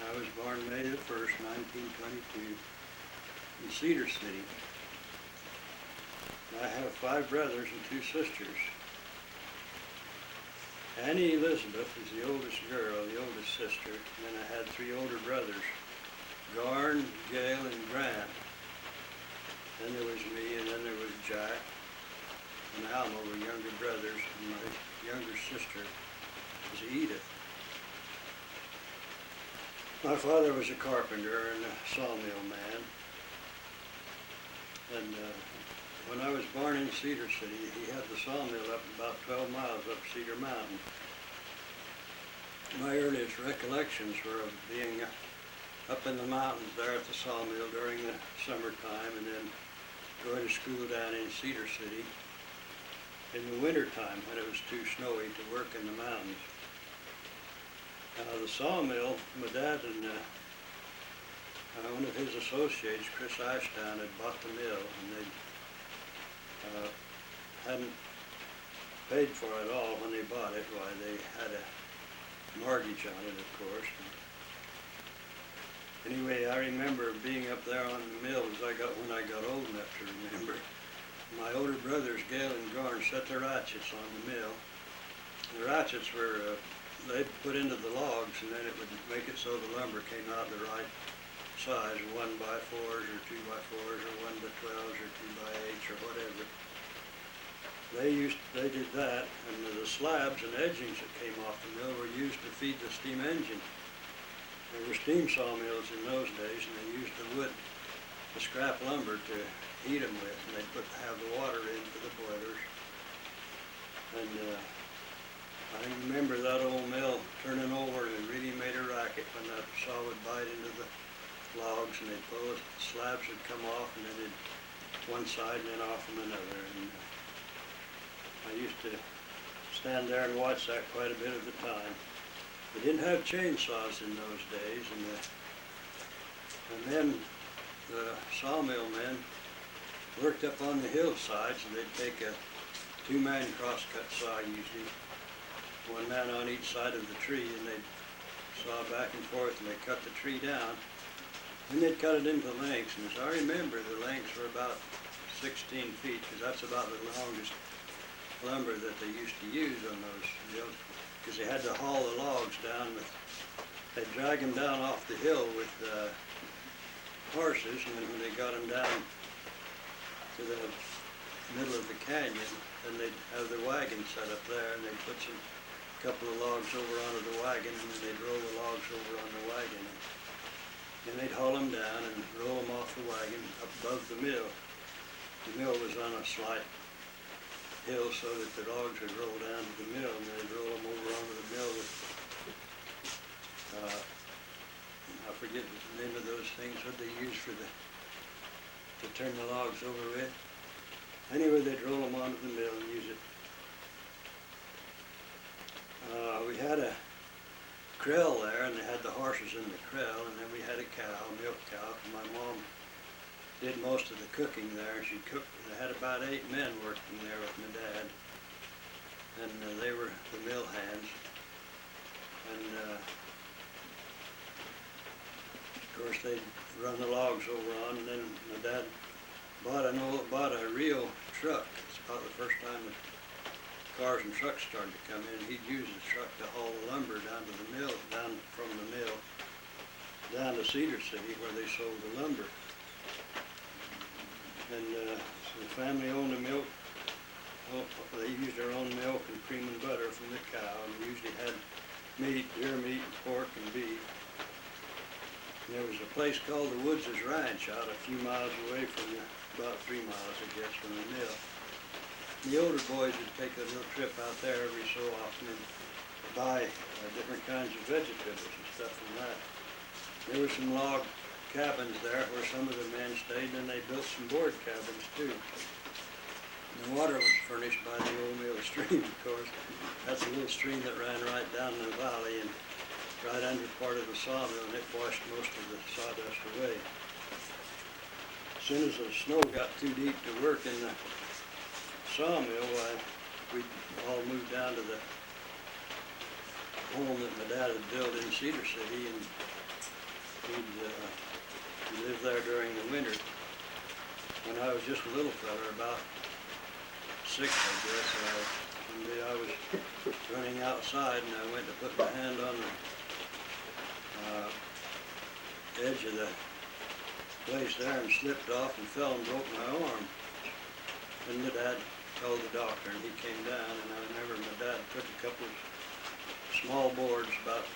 I was born May the 1st, 1922, in Cedar City. I have 5 brothers and 2 sisters. Annie Elizabeth is the oldest girl, the oldest sister, and then I had 3 older brothers, Garn, Gail, and Grant. Then there was me, and then there was Jack and Alma were younger brothers, and my younger sister was Edith. My father was a carpenter and a sawmill man, and when I was born in Cedar City, he had the sawmill up about 12 miles up Cedar Mountain. My earliest recollections were of being up in the mountains there at the sawmill during the summertime, and then going to school down in Cedar City in the wintertime when it was too snowy to work in the mountains. The sawmill, my dad and one of his associates, Chris Ashdown, had bought the mill, and they hadn't paid for it all when they bought it. Why, they had a mortgage on it, of course. Anyway, I remember being up there on the mill when I got old enough to remember. My older brothers, Gail and Garn, set the ratchets on the mill. The ratchets were they'd put into the logs, and then it would make it so the lumber came out the right size, 1x4s or 2x4s or 1x12s or 2x8s or whatever. They did that, and the slabs and edgings that came off the mill were used to feed the steam engine. There were steam sawmills in those days, and they used the wood, the scrap lumber, to heat them with, and they'd have the water in for the boilers. And I remember that old mill turning over, and it really made a racket when that saw would bite into the logs, and they'd pull it, the slabs would come off, and then it'd one side and then off from another. And I used to stand there and watch that quite a bit of the time. They didn't have chainsaws in those days, and then the sawmill men worked up on the hillsides, and they'd take a 2-man crosscut saw usually, 1 man on each side of the tree, and they'd saw back and forth, and they'd cut the tree down, and they'd cut it into lengths. And as I remember, the lengths were about 16 feet, because that's about the longest lumber that they used to use on those mills, because they had to haul the logs down they'd drag them down off the hill with horses, and then when they got them down to the middle of the canyon, then they'd have the wagon set up there, and they'd put a couple of logs over onto the wagon, and then they'd roll the logs over on the wagon, and they'd haul them down and roll them off the wagon up above the mill. The mill was on a slight hill so that the logs would roll down to the mill, and they'd roll them over onto the mill with, I forget the name of those things, what they use to turn the logs over with. Anyway, they'd roll them onto the mill and use it. We had a crell there, and they had the horses in the crell, and then we had a cow, a milk cow, and my mom did most of the cooking there. She cooked. They had about 8 men working there with my dad, and they were the mill hands. And of course, they'd run the logs over on, and then my dad bought a real truck. It's about the first time that cars and trucks started to come in. He'd use the truck to haul the lumber down to the mill, down from the mill down to Cedar City where they sold the lumber. And so the family owned the milk. They used their own milk and cream and butter from the cow, and they usually had meat, deer meat, and pork and beef. And there was a place called the Woods' Ranch out a few miles away from about 3 miles, I guess, from the mill. The older boys would take a little trip out there every so often and buy different kinds of vegetables and stuff from that. There were some log cabins there where some of the men stayed, and they built some board cabins too. And the water was furnished by the old mill stream, of course. That's a little stream that ran right down the valley and right under part of the sawmill, and it washed most of the sawdust away. As soon as the snow got too deep to work in the sawmill, we all moved down to the home that my dad had built in Cedar City, and he lived there during the winter. When I was just a little fella, about 6, I guess, one day I was running outside and I went to put my hand on the edge of the place there and slipped off and fell and broke my arm. And my dad told the doctor, and he came down, and I remember my dad took a couple of small boards about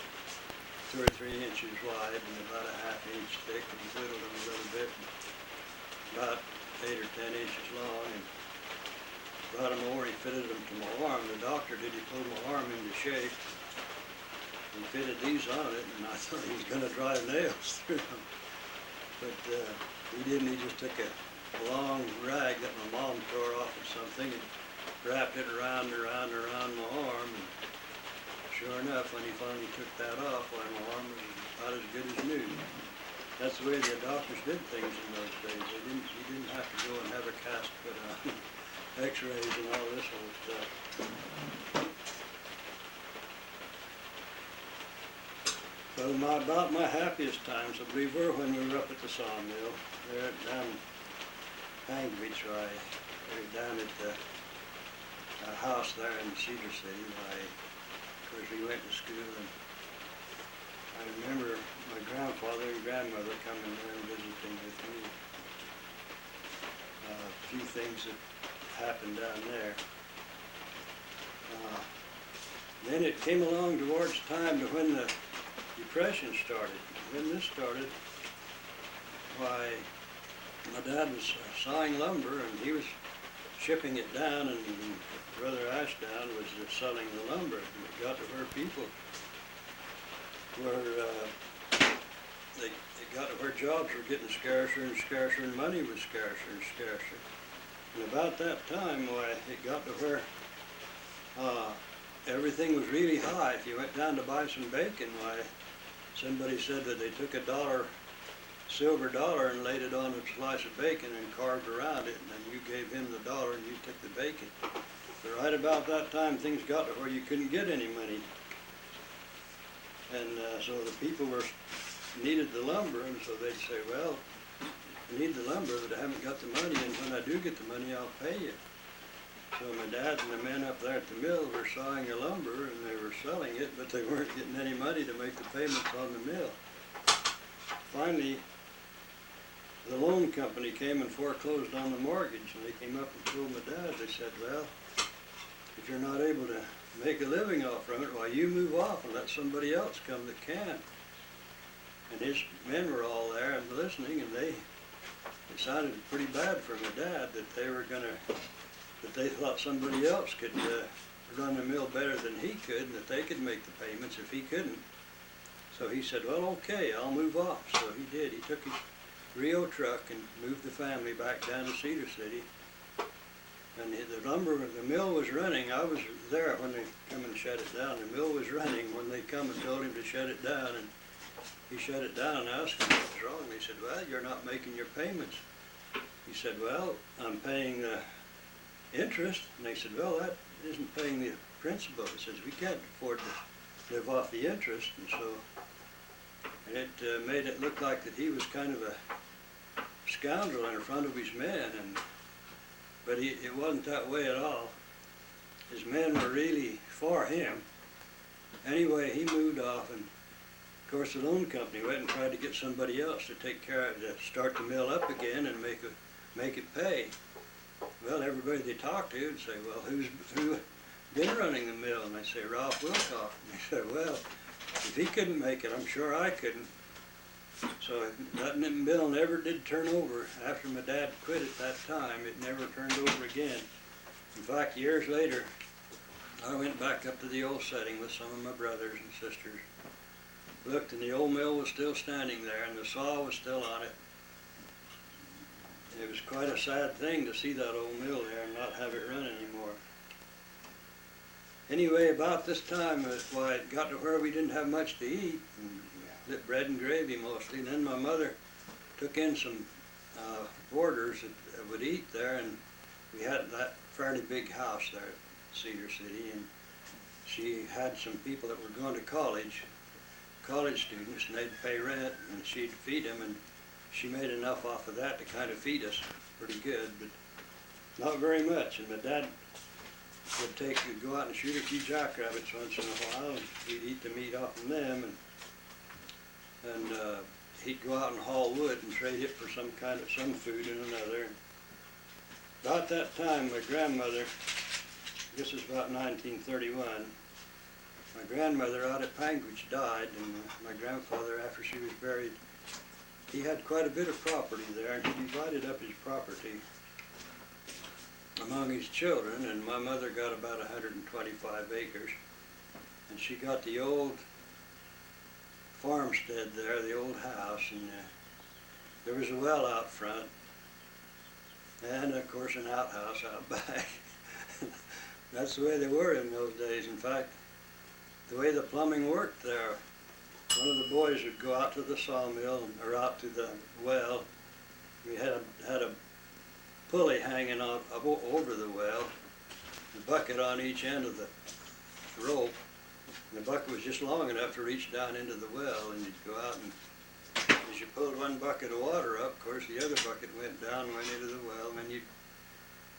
2 or 3 inches wide and about a ½ inch thick, and he whittled them a little bit, about 8 or 10 inches long, and brought them over. He fitted them to my arm. The doctor did. He pulled my arm into shape and fitted these on it, and I thought he was going to drive nails through them. But he didn't. He just took a long rag that my mom tore off or something and wrapped it around my arm. And sure enough, when he finally took that off, why, my arm was about as good as new. That's the way the doctors did things in those days. You didn't have to go and have a cast put on, X-rays and all this old stuff. So about my happiest times, I believe, were when we were up at the sawmill, there down Beach, down at the house there in Cedar City. Of course, we went to school, and I remember my grandfather and grandmother coming there and visiting with me. A few things that happened down there. Then it came along towards time to when the Depression started. When this started, why, my dad was sawing lumber and he was shipping it down, and Brother Ashdown was selling the lumber. And it got to where people were, it got to where jobs were getting scarcer and scarcer, and money was scarcer and scarcer. And about that time, why, it got to where everything was really high. If you went down to buy some bacon, why, somebody said that they took a silver dollar and laid it on a slice of bacon and carved around it, and then you gave him the dollar and you took the bacon. But right about that time, things got to where you couldn't get any money. And so the people needed the lumber, and so they'd say, well, I need the lumber, but I haven't got the money, and when I do get the money, I'll pay you. So my dad and the men up there at the mill were sawing the lumber, and they were selling it, but they weren't getting any money to make the payments on the mill. Finally, the loan company came and foreclosed on the mortgage, and they came up and told my dad, they said, well, if you're not able to make a living off from it, why, you move off and let somebody else come that can. And his men were all there and listening, and it sounded pretty bad for my dad that they thought somebody else could run the mill better than he could, and that they could make the payments if he couldn't. So he said, well, okay, I'll move off. So he did. He took his Rio truck and moved the family back down to Cedar City. And the mill was running. I was there when they come and shut it down. The mill was running when they come and told him to shut it down. And he shut it down and asked him what was wrong. They said, well, you're not making your payments. He said, well, I'm paying the interest. And they said, well, that isn't paying the principal. He says, we can't afford to live off the interest. And so it made it look like that he was kind of a scoundrel in front of his men. But it wasn't that way at all. His men were really for him. Anyway, he moved off, and of course the loan company went and tried to get somebody else to take care of it, to start the mill up again and make it pay. Well, everybody they talked to would say, well, who's been running the mill? And they say, Art Wilcock. And they said, well, if he couldn't make it, I'm sure I couldn't. So that mill never did turn over. After my dad quit at that time, it never turned over again. In fact, years later, I went back up to the old setting with some of my brothers and sisters. Looked, and the old mill was still standing there, and the saw was still on it. It was quite a sad thing to see that old mill there and not have it run anymore. Anyway, about this time, it got to where we didn't have much to eat. Bread and gravy mostly. And then my mother took in some boarders that would eat there, and we had that fairly big house there at Cedar City, and she had some people that were going to college, college students, and they'd pay rent, and she'd feed them, and she made enough off of that to kind of feed us pretty good, but not very much. And my dad would go out and shoot a few jackrabbits once in a while, and we'd eat the meat off of them, and he'd go out and haul wood and trade it for some food and another. About that time, my grandmother, this is about 1931, my grandmother out at Panguitch died, and my grandfather, after she was buried, he had quite a bit of property there, and he divided up his property among his children, and my mother got about 125 acres, and she got the old farmstead there, the old house, and there was a well out front, and of course an outhouse out back. That's the way they were in those days. In fact, the way the plumbing worked there, one of the boys would go out to the sawmill or out to the well. We had a pulley hanging over the well, a bucket on each end of the rope, and the bucket was just long enough to reach down into the well, and you'd go out, and as you pulled one bucket of water up, of course the other bucket went down and went into the well, and then you'd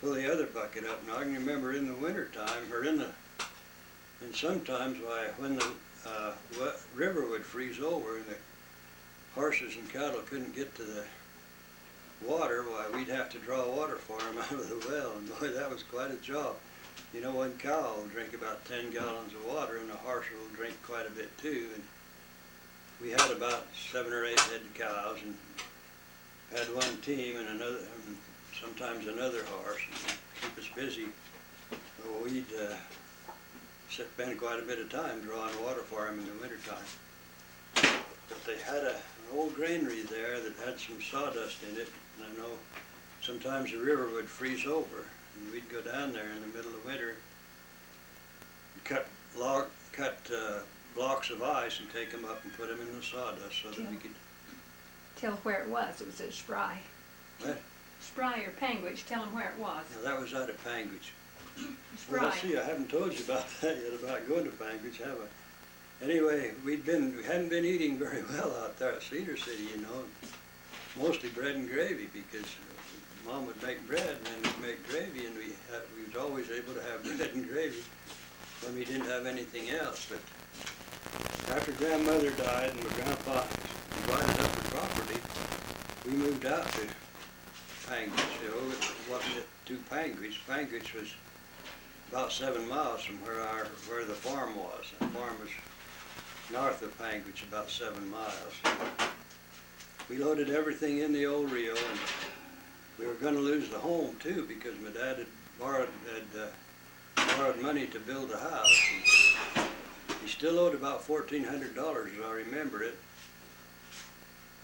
pull the other bucket up. Now I can remember in the winter time, or and sometimes when the river would freeze over and the horses and cattle couldn't get to the water, why we'd have to draw water for them out of the well, and boy, that was quite a job. You know, one cow will drink about 10 gallons of water, and a horse will drink quite a bit too. And we had about 7 or 8 head of cows, and had one team and sometimes another horse, and keep us busy. So we'd spend quite a bit of time drawing water for them in the wintertime. But they had an old granary there that had some sawdust in it, and I know sometimes the river would freeze over, and we'd go down there in the middle of winter and cut blocks of ice and take them up and put them in the sawdust so that we could... Tell where it was. It was at Spry. What? Spry or Panguitch. Tell them where it was. Now that was out at Panguitch. Spry. Well, see, I haven't told you about that yet, about going to Panguitch, have I? Anyway, we hadn't been eating very well out there at Cedar City, you know, mostly bread and gravy, because Mom would make bread and then we'd make gravy, and we was always able to have bread and gravy when we didn't have anything else. But after Grandmother died and my grandpa divided up the property, we moved out to Panguitch. It wasn't to Panguitch. Panguitch was about 7 miles from where the farm was. The farm was north of Panguitch, about 7 miles. We loaded everything in the old Rio, and we were going to lose the home too, because my dad had borrowed money to build a house. And he still owed about $1,400, as I remember it.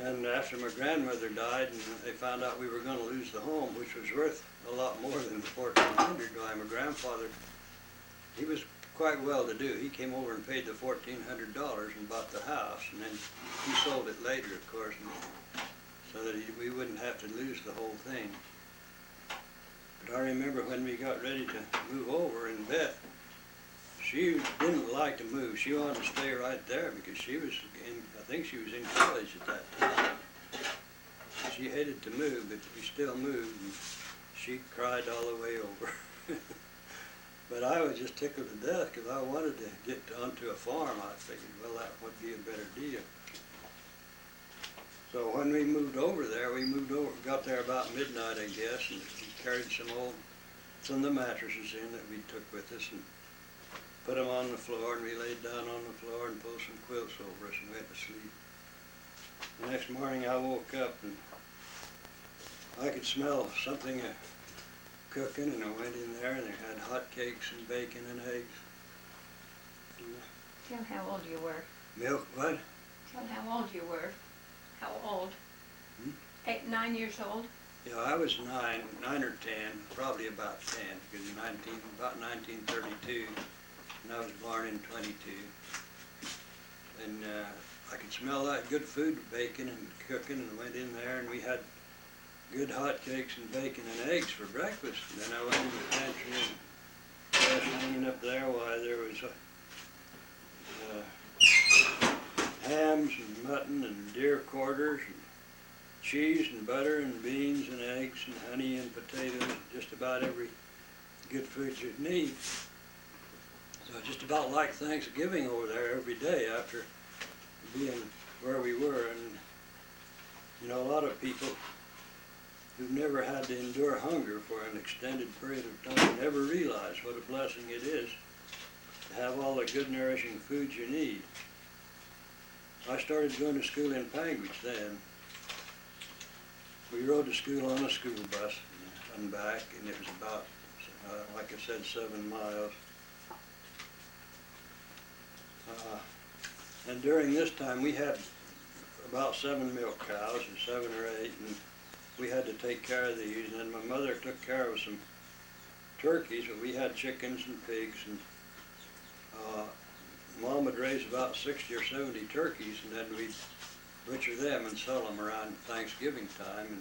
And after my grandmother died, and they found out we were going to lose the home, which was worth a lot more than the $1,400. My grandfather, he was quite well to do. He came over and paid the $1,400 and bought the house, and then he sold it later, of course, so that we wouldn't have to lose the whole thing. But I remember when we got ready to move over, and Beth, she didn't like to move. She wanted to stay right there because she was I think she was in college at that time. She hated to move, but we still moved, and she cried all the way over. But I was just tickled to death because I wanted to get onto a farm. I figured, well, that would be a better deal. So when we moved over there, got there about midnight, I guess, and we carried some of the mattresses in that we took with us and put them on the floor, and we laid down on the floor and pulled some quilts over us and went to sleep. The next morning I woke up and I could smell something cooking, and I went in there and they had hot cakes and bacon and eggs. Tell how old you were. Milk, what? Tell how old you were. How old? 8, 9 years old? Yeah, I was 9 or 10, probably about 10, because about 1932. And I was born in 22, and I could smell that good food, bacon and cooking, and went in there, and we had good hot cakes and bacon and eggs for breakfast. And then I went in the pantry, and I was hanging up there while there was hams and mutton and deer quarters and cheese and butter and beans and eggs and honey and potatoes, just about every good food you'd need. So just about like Thanksgiving over there every day after being where we were. And you know, a lot of people who've never had to endure hunger for an extended period of time never realize what a blessing it is to have all the good nourishing food you need. I started going to school in Panguitch then. We rode to school on a school bus and back, and it was about, like I said, 7 miles. And during this time, we had about 7 milk cows, and 7 or 8, and we had to take care of these. And then my mother took care of some turkeys, but we had chickens and pigs, and Mom would raise about 60 or 70 turkeys, and then we'd butcher them and sell them around Thanksgiving time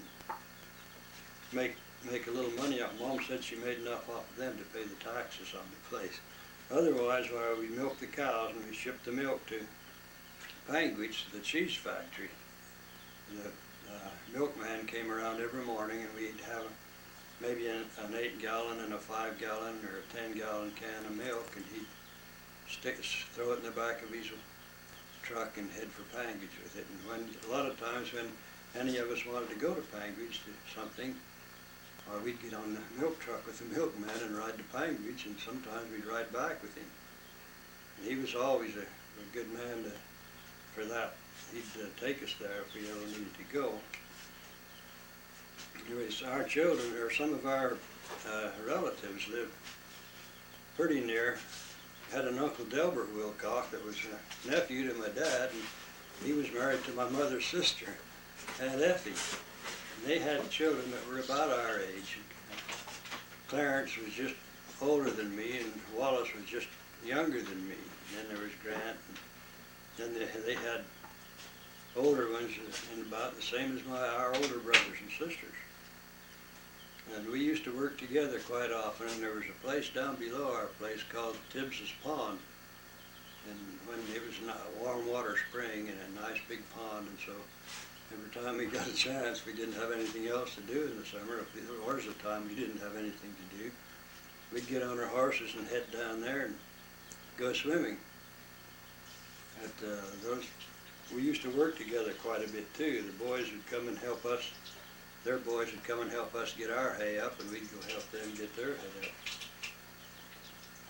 and make a little money off. Mom said she made enough off of them to pay the taxes on the place. Otherwise, well, we milked the cows and we shipped the milk to Panguitch, the cheese factory. The milkman came around every morning, and we'd have maybe an 8-gallon and a 5-gallon or a 10-gallon can of milk, and he'd throw it in the back of his truck and head for Panguitch with it. And when a lot of times when any of us wanted to go to Panguitch to something, or we'd get on the milk truck with the milkman and ride to Panguitch, and sometimes we'd ride back with him. And he was always a good man for that. He'd take us there if we ever needed to go. Anyways, our children, or some of our relatives, lived pretty near. Had an Uncle Delbert Wilcock that was a nephew to my dad, and he was married to my mother's sister, Aunt Effie. And they had children that were about our age. Clarence was just older than me, and Wallace was just younger than me. And then there was Grant, and then they had older ones, and about the same as our older brothers and sisters. And we used to work together quite often, and there was a place down below our place called Tibbs's Pond. And when it was a warm water spring and a nice big pond, and so every time we got a chance, we didn't have anything else to do in the summer. If there was a time we didn't have anything to do, we'd get on our horses and head down there and go swimming. We used to work together quite a bit too. The boys would come and help us. Their boys would come and help us get our hay up, and we'd go help them get their hay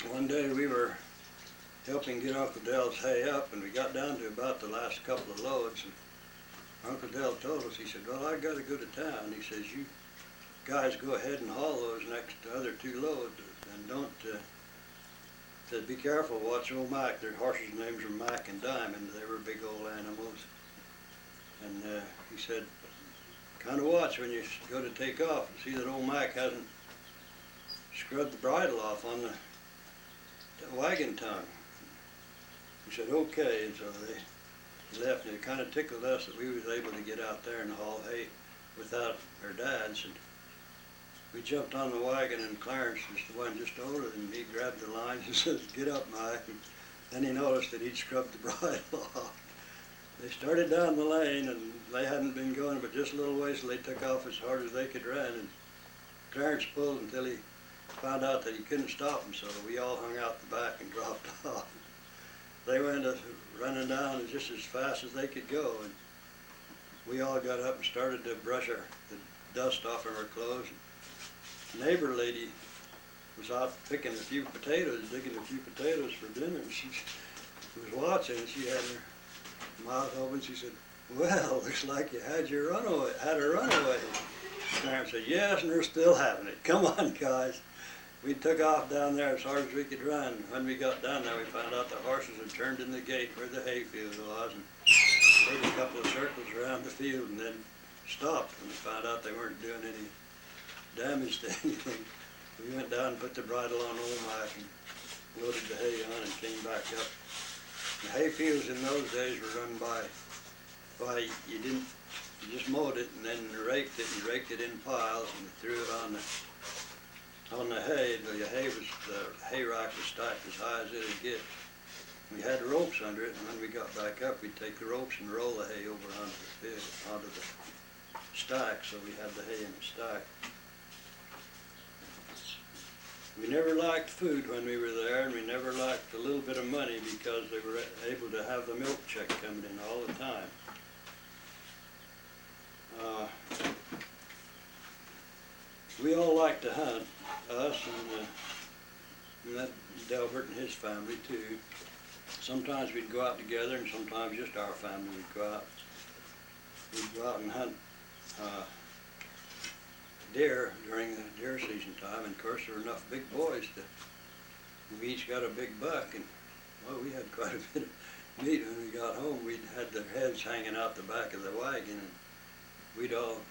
up. One day we were helping get Uncle Dell's hay up, and we got down to about the last couple of loads, and Uncle Dell told us, he said, well, I got to go to town. He says, you guys go ahead and haul those next other 2 loads, and don't, said, be careful, watch old Mac. Their horses' names are Mac and Diamond. They were big old animals. And he said, kind of watch when you go to take off and see that old Mac hasn't scrubbed the bridle off on the wagon tongue. He said, okay, and so they left, and it kind of tickled us that we was able to get out there and haul hay without our dads. And we jumped on the wagon, and Clarence was the one just older than me, grabbed the lines and says, get up, Mike. And then he noticed that he'd scrubbed the bridle off. They started down the lane, and they hadn't been going but just a little ways, so they took off as hard as they could run. And Clarence pulled until he found out that he couldn't stop them, so we all hung out the back and dropped off. They went running down just as fast as they could go, and we all got up and started to brush the dust off of our clothes. The neighbor lady was out picking a few potatoes, digging a few potatoes for dinner, and she was watching, and she had her mouth open. She said, well, looks like you had a runaway. Clarence said, yes, and they're still having it. Come on, guys. We took off down there as hard as we could run. When we got down there, we found out the horses had turned in the gate where the hayfield was, and made a couple of circles around the field, and then stopped when we found out they weren't doing any damage to anything. We went down and put the bridle on old Mike and loaded the hay on and came back up. The hay fields in those days were run by you just mowed it and then raked it, and you raked it in piles and threw it on the hay. The hay rack was stacked as high as it'd get. We had ropes under it, and when we got back up, we'd take the ropes and roll the hay over onto the stack, so we had the hay in the stack. We never lacked food when we were there, and we never lacked a little bit of money because they were able to have the milk check coming in all the time. We all liked to hunt, us and Delbert and his family too. Sometimes we'd go out together, and sometimes just our family would go out. We'd go out and hunt deer during the deer season time, and of course there were enough big boys we each got a big buck, and well, we had quite a bit of meat. When we got home, we'd had their heads hanging out the back of the wagon, and we'd all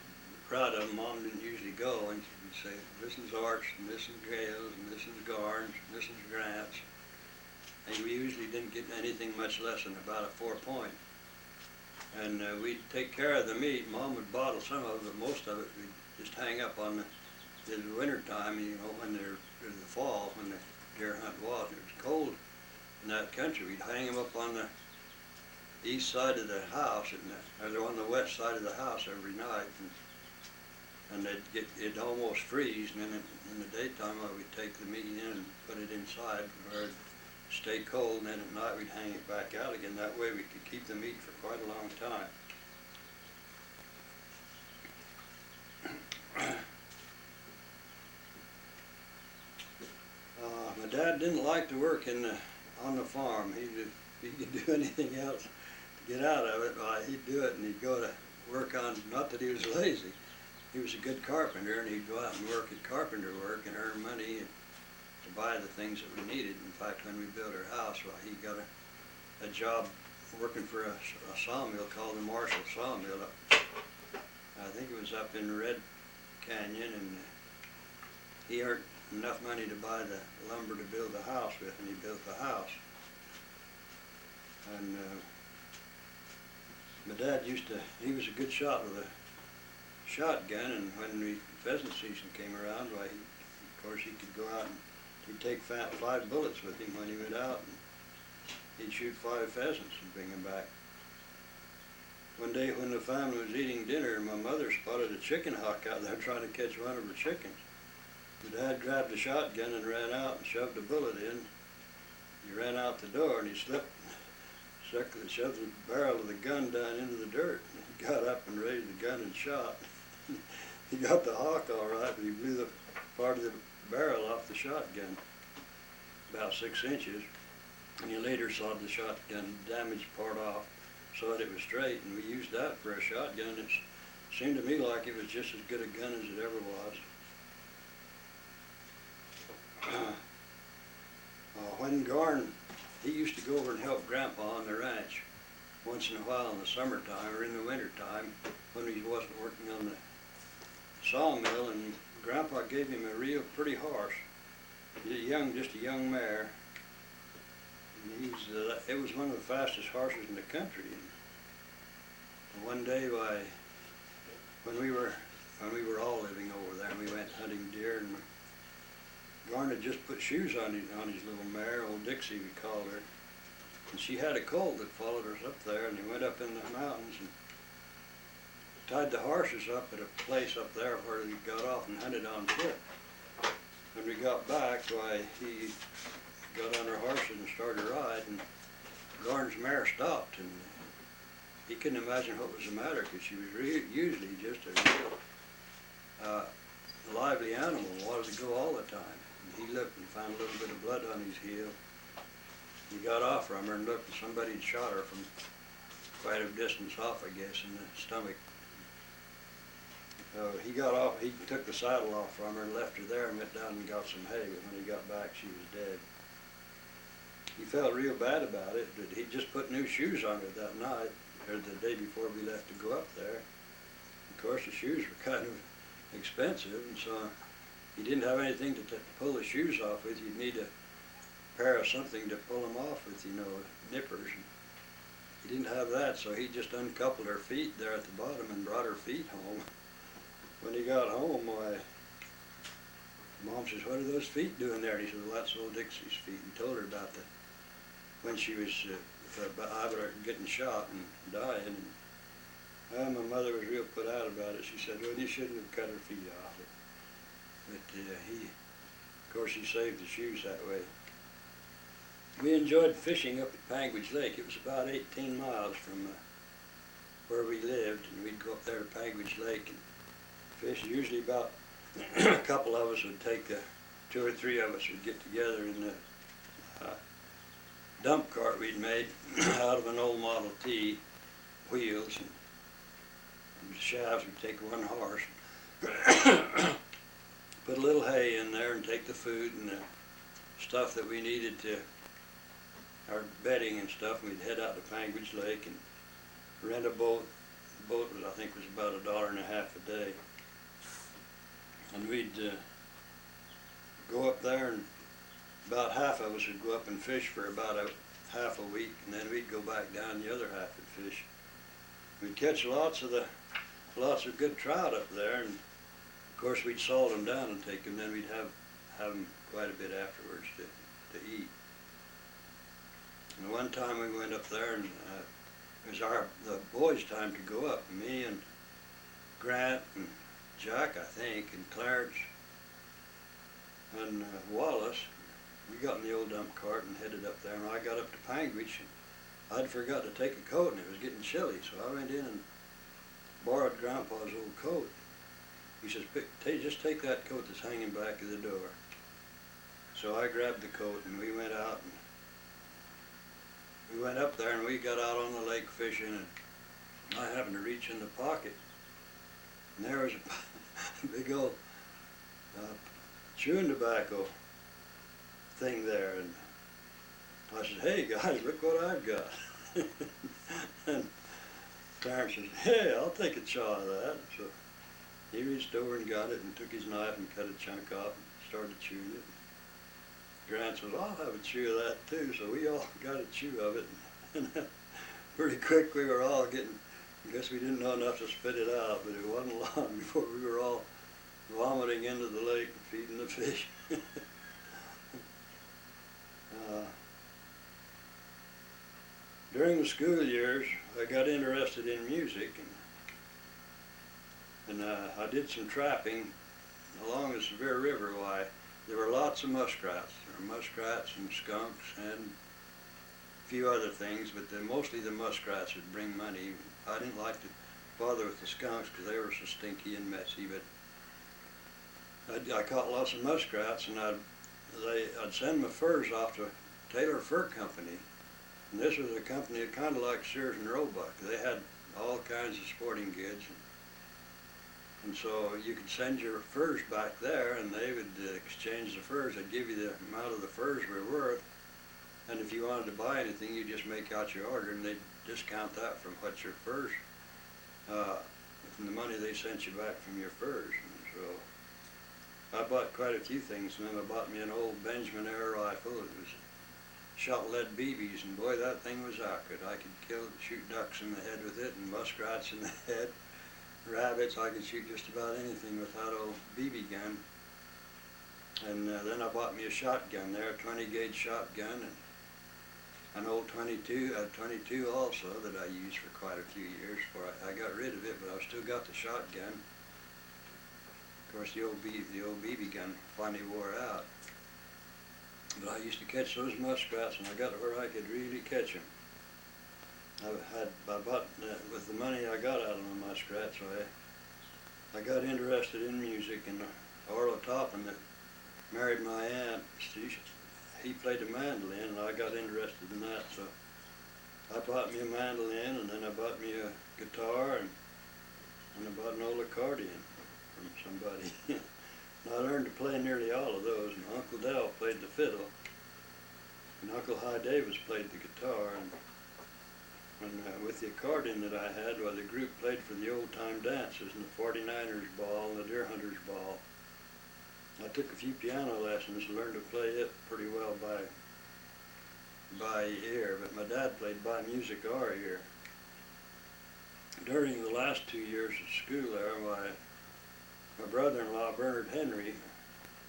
proud of them. Mom didn't usually go, and she'd say, "This is Arch, and this is Gales, and this is Garns, and this is Grant's." And we usually didn't get anything much less than about a 4-point. And we'd take care of the meat. Mom would bottle some of it, but most of it we'd just hang up on in the winter time, you know, when they're in the fall, when the deer hunt was. It was cold in that country. We'd hang them up on the east side of the house, or on the west side of the house every night. And it'd almost freeze, and then in the daytime we'd take the meat in and put it inside where it'd stay cold, and then at night we'd hang it back out again. That way we could keep the meat for quite a long time. My dad didn't like to work on the farm. He could do anything else to get out of it. He'd do it, and he'd go to work on, not that he was lazy. He was a good carpenter, and he'd go out and work at carpenter work and earn money to buy the things that we needed. In fact, when we built our house, well, he got a job working for a sawmill called the Marshall Sawmill. I think it was up in Red Canyon, and he earned enough money to buy the lumber to build the house with, and he built the house. And my dad he was a good shot with a shotgun, and when pheasant season came around, why, of course, he could go out and he'd take 5 bullets with him when he went out, and he'd shoot 5 pheasants and bring them back. One day when the family was eating dinner, my mother spotted a chicken hawk out there trying to catch one of her chickens. My dad grabbed the shotgun and ran out and shoved a bullet in. He ran out the door, and he shoved the barrel of the gun down into the dirt. He got up and raised the gun and shot. He got the hawk all right, but he blew the part of the barrel off the shotgun, about 6 inches. And you later saw the shotgun damaged part off, so that it was straight, and we used that for a shotgun. It seemed to me like it was just as good a gun as it ever was. When Garn, he used to go over and help Grandpa on the ranch once in a while in the summertime or in the wintertime when he wasn't working on the sawmill, and Grandpa gave him a real pretty horse. Just a young mare. And it was one of the fastest horses in the country. And one day, when we were all living over there, and we went hunting deer, and Garn had just put shoes on his little mare, old Dixie we called her, and she had a colt that followed us up there, and they went up in the mountains and tied the horses up at a place up there where we got off and hunted on foot. When we got back, why, he got on our horses and started to ride, and Garn's mare stopped, and he couldn't imagine what was the matter, because she was usually just a real lively animal, wanted to go all the time. And he looked and found a little bit of blood on his heel. He got off from her and looked, and somebody had shot her from quite a distance off, I guess, in the stomach. He got off, he took the saddle off from her and left her there and went down and got some hay, but when he got back, she was dead. He felt real bad about it, but he just put new shoes on her that night, or the day before we left to go up there. Of course, the shoes were kind of expensive, and so he didn't have anything to pull the shoes off with. You'd need a pair of something to pull them off with, you know, nippers. He didn't have that, so he just uncoupled her feet there at the bottom and brought her feet home. When he got home, why, Mom says, "What are those feet doing there?" And he said, "Well, that's old Dixie's feet," and told her about the when she was getting shot and dying. And my mother was real put out about it. She said, well, you shouldn't have cut her feet off. But of course, he saved the shoes that way. We enjoyed fishing up at Panguage Lake. It was about 18 miles from where we lived, and we'd go up there to Panguage Lake and fish. Usually about a couple of us would take, 2 or 3 of us would get together in the dump cart we'd made out of an old Model T, wheels and shafts. We'd take one horse, put a little hay in there and take the food and the stuff that we needed to our bedding and stuff, and we'd head out to Panguage Lake and rent a boat. The boat was, I think, was about $1.50 a day. And we'd go up there, and about half of us would go up and fish for about half a week, and then we'd go back down the other half and fish. We'd catch lots of good trout up there, and of course we'd salt them down and take them. Then we'd have them quite a bit afterwards to eat. And one time we went up there, and it was the boys' time to go up. Me and Grant and Jack, I think, and Clarence and Wallace. We got in the old dump cart and headed up there. And I got up to Panguage, and I'd forgot to take a coat, and it was getting chilly. So I went in and borrowed Grandpa's old coat. He says, just take that coat that's hanging back of the door. So I grabbed the coat, and we went out, and we went up there, and we got out on the lake fishing, and I happened to reach in the pocket, and there was a big old chewing tobacco thing there, and I said, hey guys, look what I've got. And Clarence says, hey, I'll take a chaw of that. So he reached over and got it and took his knife and cut a chunk off and started chewing it. Grant says, I'll have a chew of that too. So we all got a chew of it. And pretty quick we were all getting, I guess we didn't know enough to spit it out, but it wasn't long before we were all vomiting into the lake and feeding the fish. During the school years, I got interested in music, and I did some trapping along the Sevier River. Why, there were lots of muskrats. There were muskrats and skunks and a few other things, but mostly the muskrats would bring money. I didn't like to bother with the skunks because they were so stinky and messy, but I caught lots of muskrats, and I'd send my furs off to Taylor Fur Company. And this was a company kind of like Sears and Roebuck. They had all kinds of sporting goods. And so you could send your furs back there, and they would exchange the furs. They'd give you the amount of the furs were worth. And if you wanted to buy anything, you just make out your order, and they'd discount that from what your furs, from the money they sent you back from your furs. And so I bought quite a few things, and then I bought me an old Benjamin air rifle. It was shot lead BBs, and boy, that thing was accurate. I could shoot ducks in the head with it, and muskrats in the head, rabbits. I could shoot just about anything with that old BB gun. And then I bought me a shotgun there, a 20-gauge shotgun, and an old 22 also that I used for quite a few years before I got rid of it, but I still got the shotgun. Of course, the old BB gun finally wore out. But I used to catch those muskrats, and I got to where I could really catch them. I bought, with the money I got out of the muskrats, so I got interested in music, and Orlo Toppin, that married my aunt, he played the mandolin, and I got interested in that, so I bought me a mandolin, and then I bought me a guitar, and I bought an old accordion from somebody. And I learned to play nearly all of those, and Uncle Dell played the fiddle, and Uncle High Davis played the guitar, and with the accordion that I had, well, the group played for the old-time dances and the 49ers ball and the Deer Hunters ball. I took a few piano lessons and learned to play it pretty well by ear, but my dad played by music or ear. During the last 2 years of school there, my brother-in-law, Bernard Henry,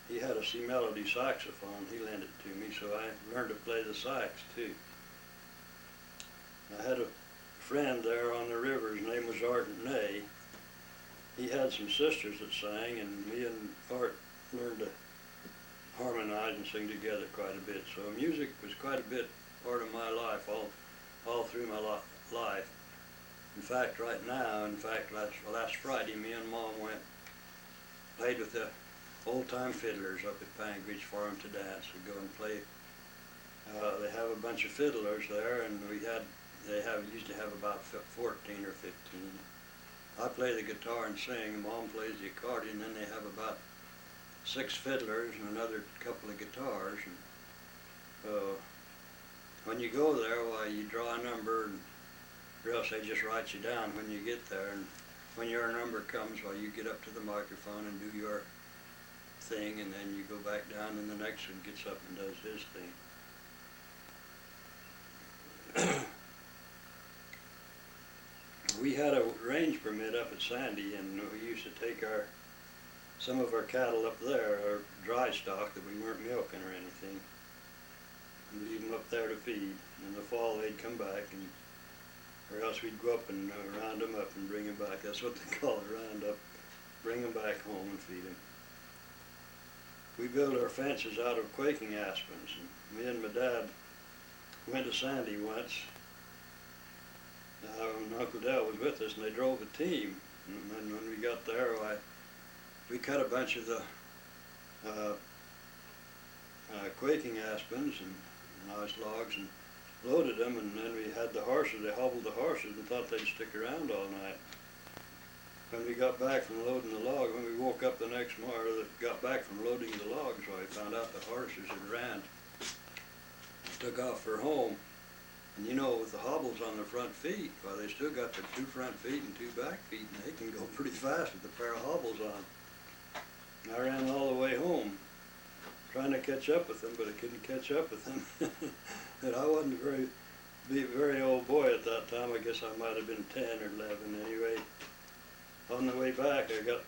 he had a C melody saxophone. He lent it to me, so I learned to play the sax too. I had a friend there on the river, his name was Art. He had some sisters that sang, and me and Art learned to harmonize and sing together quite a bit. So music was quite a bit part of my life, all through my life. In fact, right now, last Friday, me and Mom played with the old-time fiddlers up at Pine Beach for them to dance. We go and play. They have a bunch of fiddlers there, and they usually have about 14 or 15. I play the guitar and sing. Mom plays the accordion. Then they have about 6 fiddlers and another couple of guitars. And when you go there, you draw a number, or else they just write you down when you get there. And when your number comes, you get up to the microphone and do your thing, and then you go back down, and the next one gets up and does his thing. We had a range permit up at Sandy, and we used to take some of our cattle up there, our dry stock that we weren't milking or anything, and leave them up there to feed. In the fall they'd come back, or else we'd go up and round them up and bring them back. That's what they call it, round up. Bring them back home and feed them. We built our fences out of quaking aspens, and me and my dad went to Sandy once. And Uncle Dale was with us, and they drove a team. And when we got there, we cut a bunch of the quaking aspens and nice logs and loaded them, and then we had the horses. They hobbled the horses and thought they'd stick around all night. When we got back from loading the log, when we woke up the next morning, got back from loading the logs, we found out the horses had took off for home. And you know, with the hobbles on their front feet, they still got their 2 front feet and 2 back feet, and they can go pretty fast with a pair of hobbles on. And I ran all the way home, trying to catch up with them, but I couldn't catch up with them. And I wasn't a very old boy at that time. I guess I might have been 10 or 11. Anyway, on the way back, I got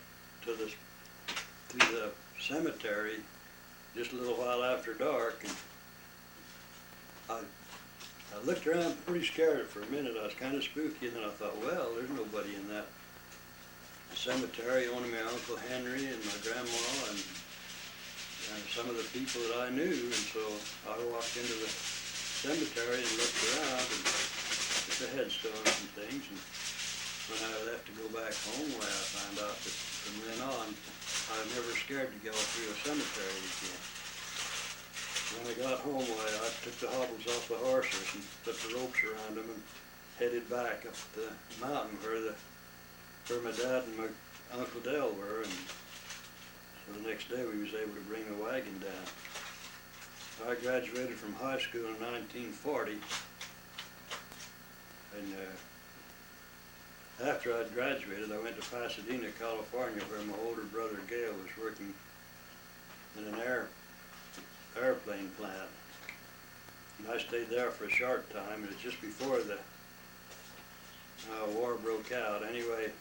to the cemetery just a little while after dark, and I looked around pretty scared for a minute. I was kind of spooky, and then I thought, well, there's nobody in that cemetery, only my Uncle Henry and my grandma and some of the people that I knew. And so I walked into the cemetery and looked around and at the headstones and things. And when I left to go back home, I found out that from then on, I was never scared to go through a cemetery again. When I got home, I took the hobbles off the horses and put the ropes around them and headed back up the mountain where my dad and my Uncle Dale were. And so the next day we was able to bring the wagon down. I graduated from high school in 1940, and after I'd graduated, I went to Pasadena, California, where my older brother Gale was working in an airplane plant. And I stayed there for a short time. It was just before the war broke out. Anyway,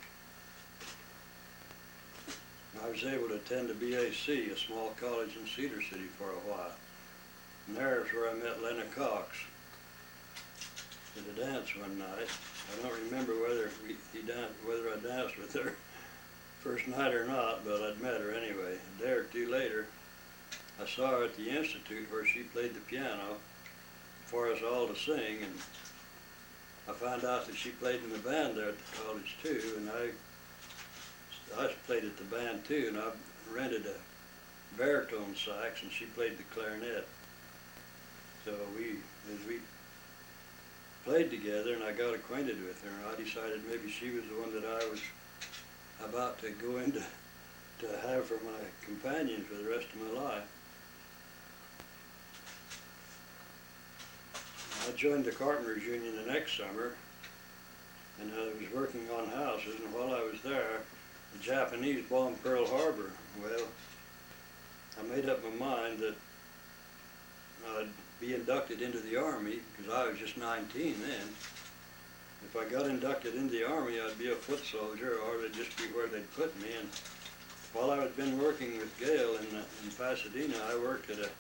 I was able to attend the BAC, a small college in Cedar City, for a while. And there's where I met Lena Cox at a dance one night. I don't remember whether I danced with her first night or not, but I'd met her anyway. A day or 2 later, I saw her at the Institute where she played the piano for us all to sing, and I found out that she played in the band there at the college too, and I played at the band too, and I rented a baritone sax, and she played the clarinet. So as we played together, and I got acquainted with her, and I decided maybe she was the one that I was about to go into to have for my companion for the rest of my life. I joined the Carpenters Union the next summer, and I was working on houses, and while I was there, the Japanese bombed Pearl Harbor. Well, I made up my mind that I'd be inducted into the Army, because I was just 19 then. If I got inducted into the Army, I'd be a foot soldier, or it'd just be where they'd put me. And while I had been working with Gale in Pasadena, I worked at a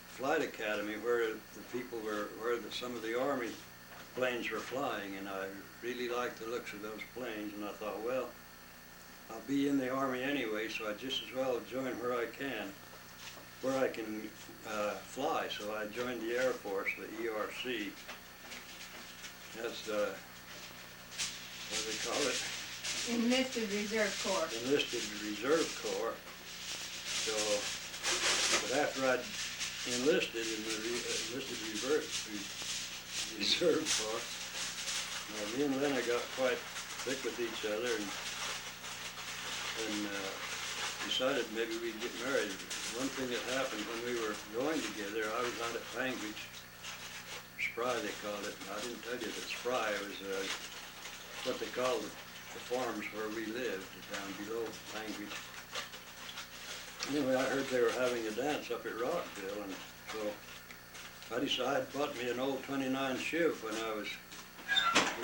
flight academy where the people were, some of the Army planes were flying, and I really liked the looks of those planes, and I thought, well, I'll be in the Army anyway, so I just as well join where I can fly. So I joined the Air Force, the ERC. That's what do they call it? Enlisted Reserve Corps. Enlisted Reserve Corps. So, but after I'd enlisted in the Enlisted Reserve Corps, me and Lena got quite thick with each other, and decided maybe we'd get married. One thing that happened when we were going together, I was out at Pine Beach, Spry they called it. I didn't tell you that Spry was what they call the farms where we lived, down below Pine Beach. Anyway, I heard they were having a dance up at Rockville, and so I decided, bought me an old 29 Chev when I was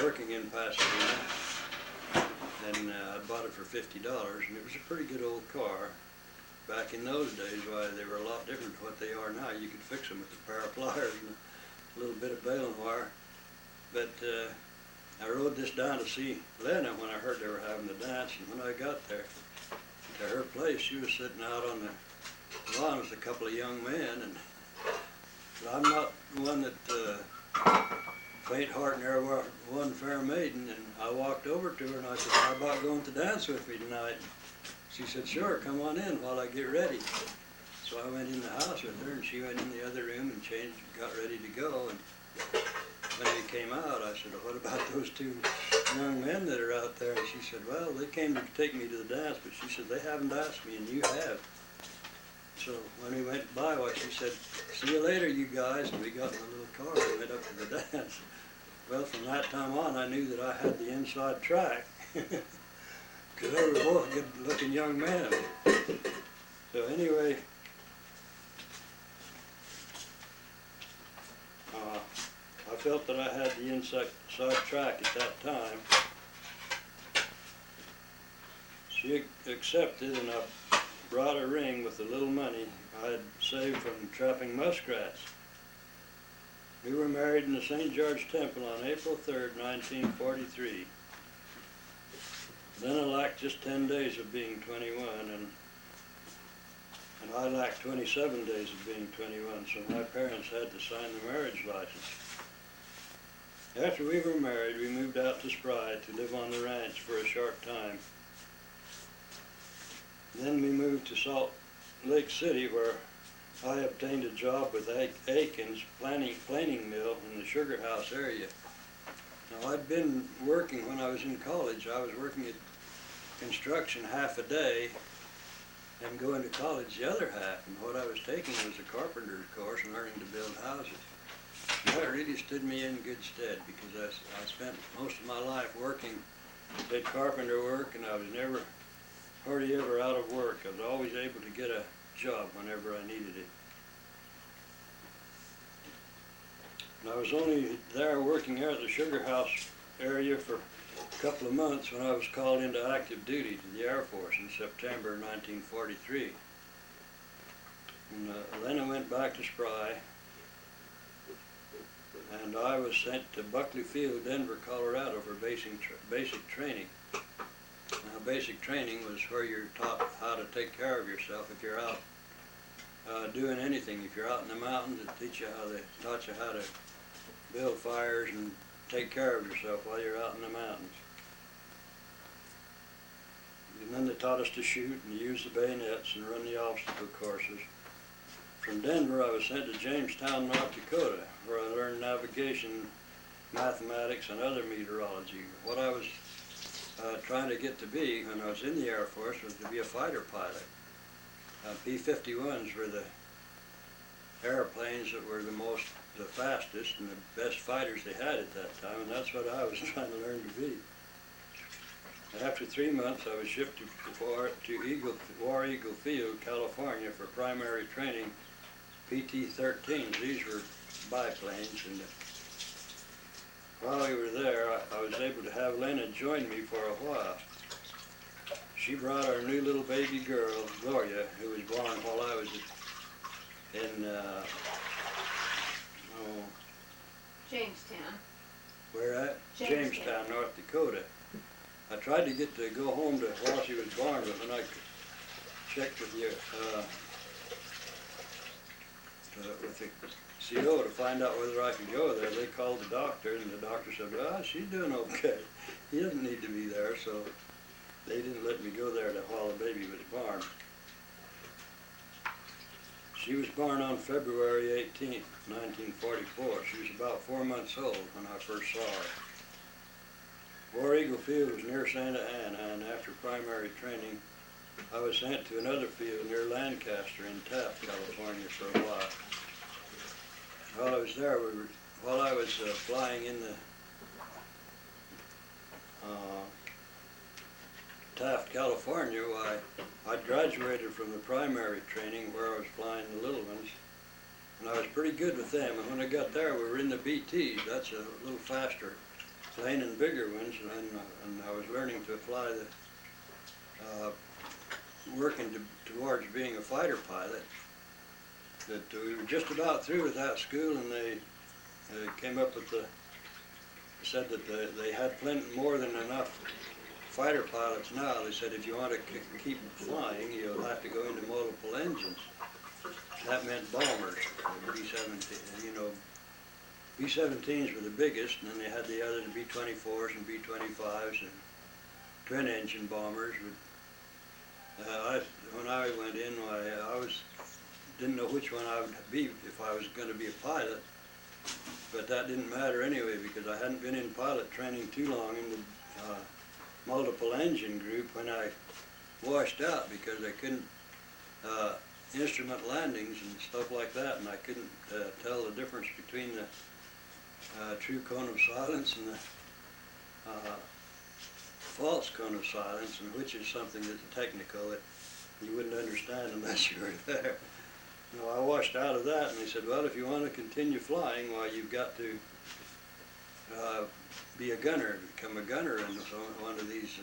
working in Pasadena, and I bought it for $50, and it was a pretty good old car. Back in those days, why, they were a lot different to what they are now. You could fix them with a pair of pliers and a little bit of baling wire. But I rode this down to see Lena when I heard they were having the dance, and when I got there to her place, she was sitting out on the lawn with a couple of young men, and I'm not one that faint heart never won fair maiden, and I walked over to her and I said, how about going to dance with me tonight? She said, sure, come on in while I get ready. So I went in the house with her, and she went in the other room and changed, got ready to go. And when we came out, I said, what about those two young men that are out there? And she said, well, they came to take me to the dance, but she said, they haven't asked me, and you have. So when we went by, well, she said, see you later, you guys. And we got in a little car and went up to the dance. Well, from that time on, I knew that I had the inside track, because they were both good-looking young men. So anyway, I felt that I had the inside track at that time. She accepted, and I brought a ring with a little money I had saved from trapping muskrats. We were married in the St. George Temple on April 3rd, 1943. Then I lacked just 10 days of being 21, and I lacked 27 days of being 21, so my parents had to sign the marriage license. After we were married, we moved out to Spry to live on the ranch for a short time. Then we moved to Salt Lake City, where I obtained a job with Aiken's planing mill in the Sugar House area. Now, I'd been working when I was in college. I was working at construction half a day and going to college the other half. And what I was taking was a carpenter's course and learning to build houses. And that really stood me in good stead, because I spent most of my life working, did carpenter work, and I was hardly ever out of work. I was always able to get a job whenever I needed it. And I was only there working there at the Sugar House area for a couple of months when I was called into active duty to the Air Force in September 1943. And Lena went back to Spry, and I was sent to Buckley Field, Denver, Colorado for basic training. Now, basic training was where you're taught how to take care of yourself if you're out doing anything. If you're out in the mountains, they taught you how to build fires and take care of yourself while you're out in the mountains. And then they taught us to shoot and use the bayonets and run the obstacle courses. From Denver, I was sent to Jamestown, North Dakota, where I learned navigation, mathematics, and other meteorology. What I was trying to get to be when I was in the Air Force was to be a fighter pilot. P-51s were the airplanes that were the fastest and the best fighters they had at that time, and that's what I was trying to learn to be. After 3 months, I was shipped to War Eagle Field, California, for primary training, PT-13s. These were biplanes, and while we were there, I was able to have Lena join me for a while. She brought our new little baby girl, Gloria, who was born while I was in Jamestown. Where at? Jamestown. Jamestown, North Dakota. I tried to get to go home to while she was born, but when I checked with with the CO to find out whether I could go there, they called the doctor, and the doctor said, well, she's doing okay. He doesn't need to be there, so they didn't let me go there while the baby was born. She was born on February 18th, 1944. She was about 4 months old when I first saw her. War Eagle Field was near Santa Ana, and after primary training, I was sent to another field near Lancaster in Taft, California for a while. While I was there, while I was flying in the Taft, California, I graduated from the primary training where I was flying the little ones, and I was pretty good with them. And when I got there, we were in the BTs. That's a little faster plane and bigger ones, and I was learning to fly working towards being a fighter pilot. That we were just about through with that school, and they came up with said that they had plenty more than enough fighter pilots now. They said if you want to keep flying, you'll have to go into multiple engines. That meant bombers, B-17. You know, B-17s were the biggest, and then they had the other, the B-24s and B-25s and twin-engine bombers. When I went in, I didn't know which one I would be if I was going to be a pilot, but that didn't matter anyway because I hadn't been in pilot training too long in the multiple engine group when I washed out because I couldn't instrument landings and stuff like that, and I couldn't tell the difference between the true cone of silence and the false cone of silence, and which is something that's technical that you wouldn't understand unless you were there. No, I washed out of that, and they said, well, if you want to continue flying, well, you've got to be a gunner, become a gunner in one of these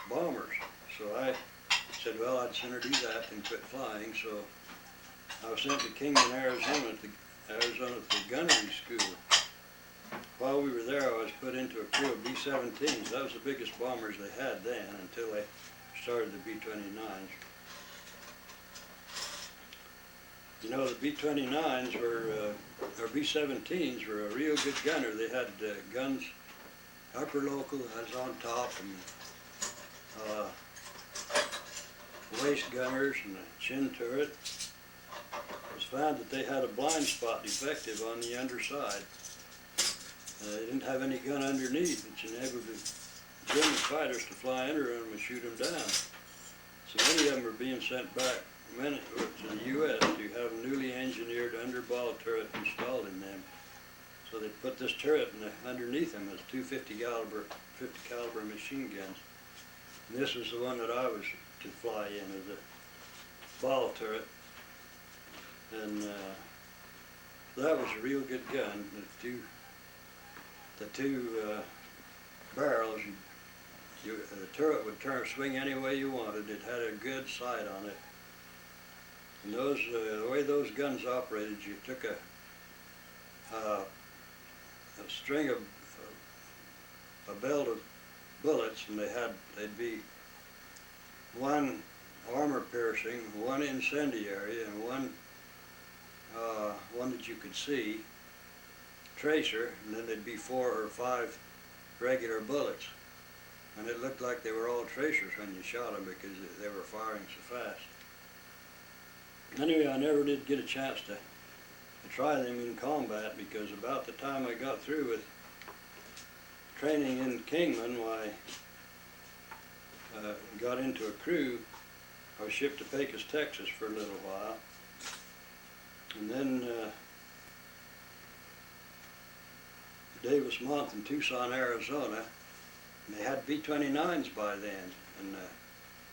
bombers. So I said, well, I'd sooner do that than quit flying. So I was sent to Kingman, Arizona, to the gunnery school. While we were there, I was put into a crew of B-17s. That was the biggest bombers they had then until they started the B-29s. You know, the B-29s or B-17s were a real good gunner. They had guns, upper local, that's on top, and waist gunners and a chin turret. It was found that they had a blind spot defective on the underside. They didn't have any gun underneath, which enabled the German fighters to fly under them and shoot them down. So many of them were being sent back to the U.S. to have a newly engineered underball turret installed in them. So they put this turret underneath them as two 50 caliber machine guns. And this was the one that I was to fly in as a ball turret. And that was a real good gun. The two barrels, the turret would swing any way you wanted. It had a good sight on it. And the way those guns operated, you took a string of a belt of bullets, and they'd be one armor piercing, one incendiary, and one that you could see, tracer, and then there'd be 4 or 5 regular bullets. And it looked like they were all tracers when you shot them because they were firing so fast. Anyway, I never did get a chance to try them in combat because about the time I got through with training in Kingman, I got into a crew. I was shipped to Pecos, Texas for a little while. And then Davis Month in Tucson, Arizona, and they had B-29s by then. And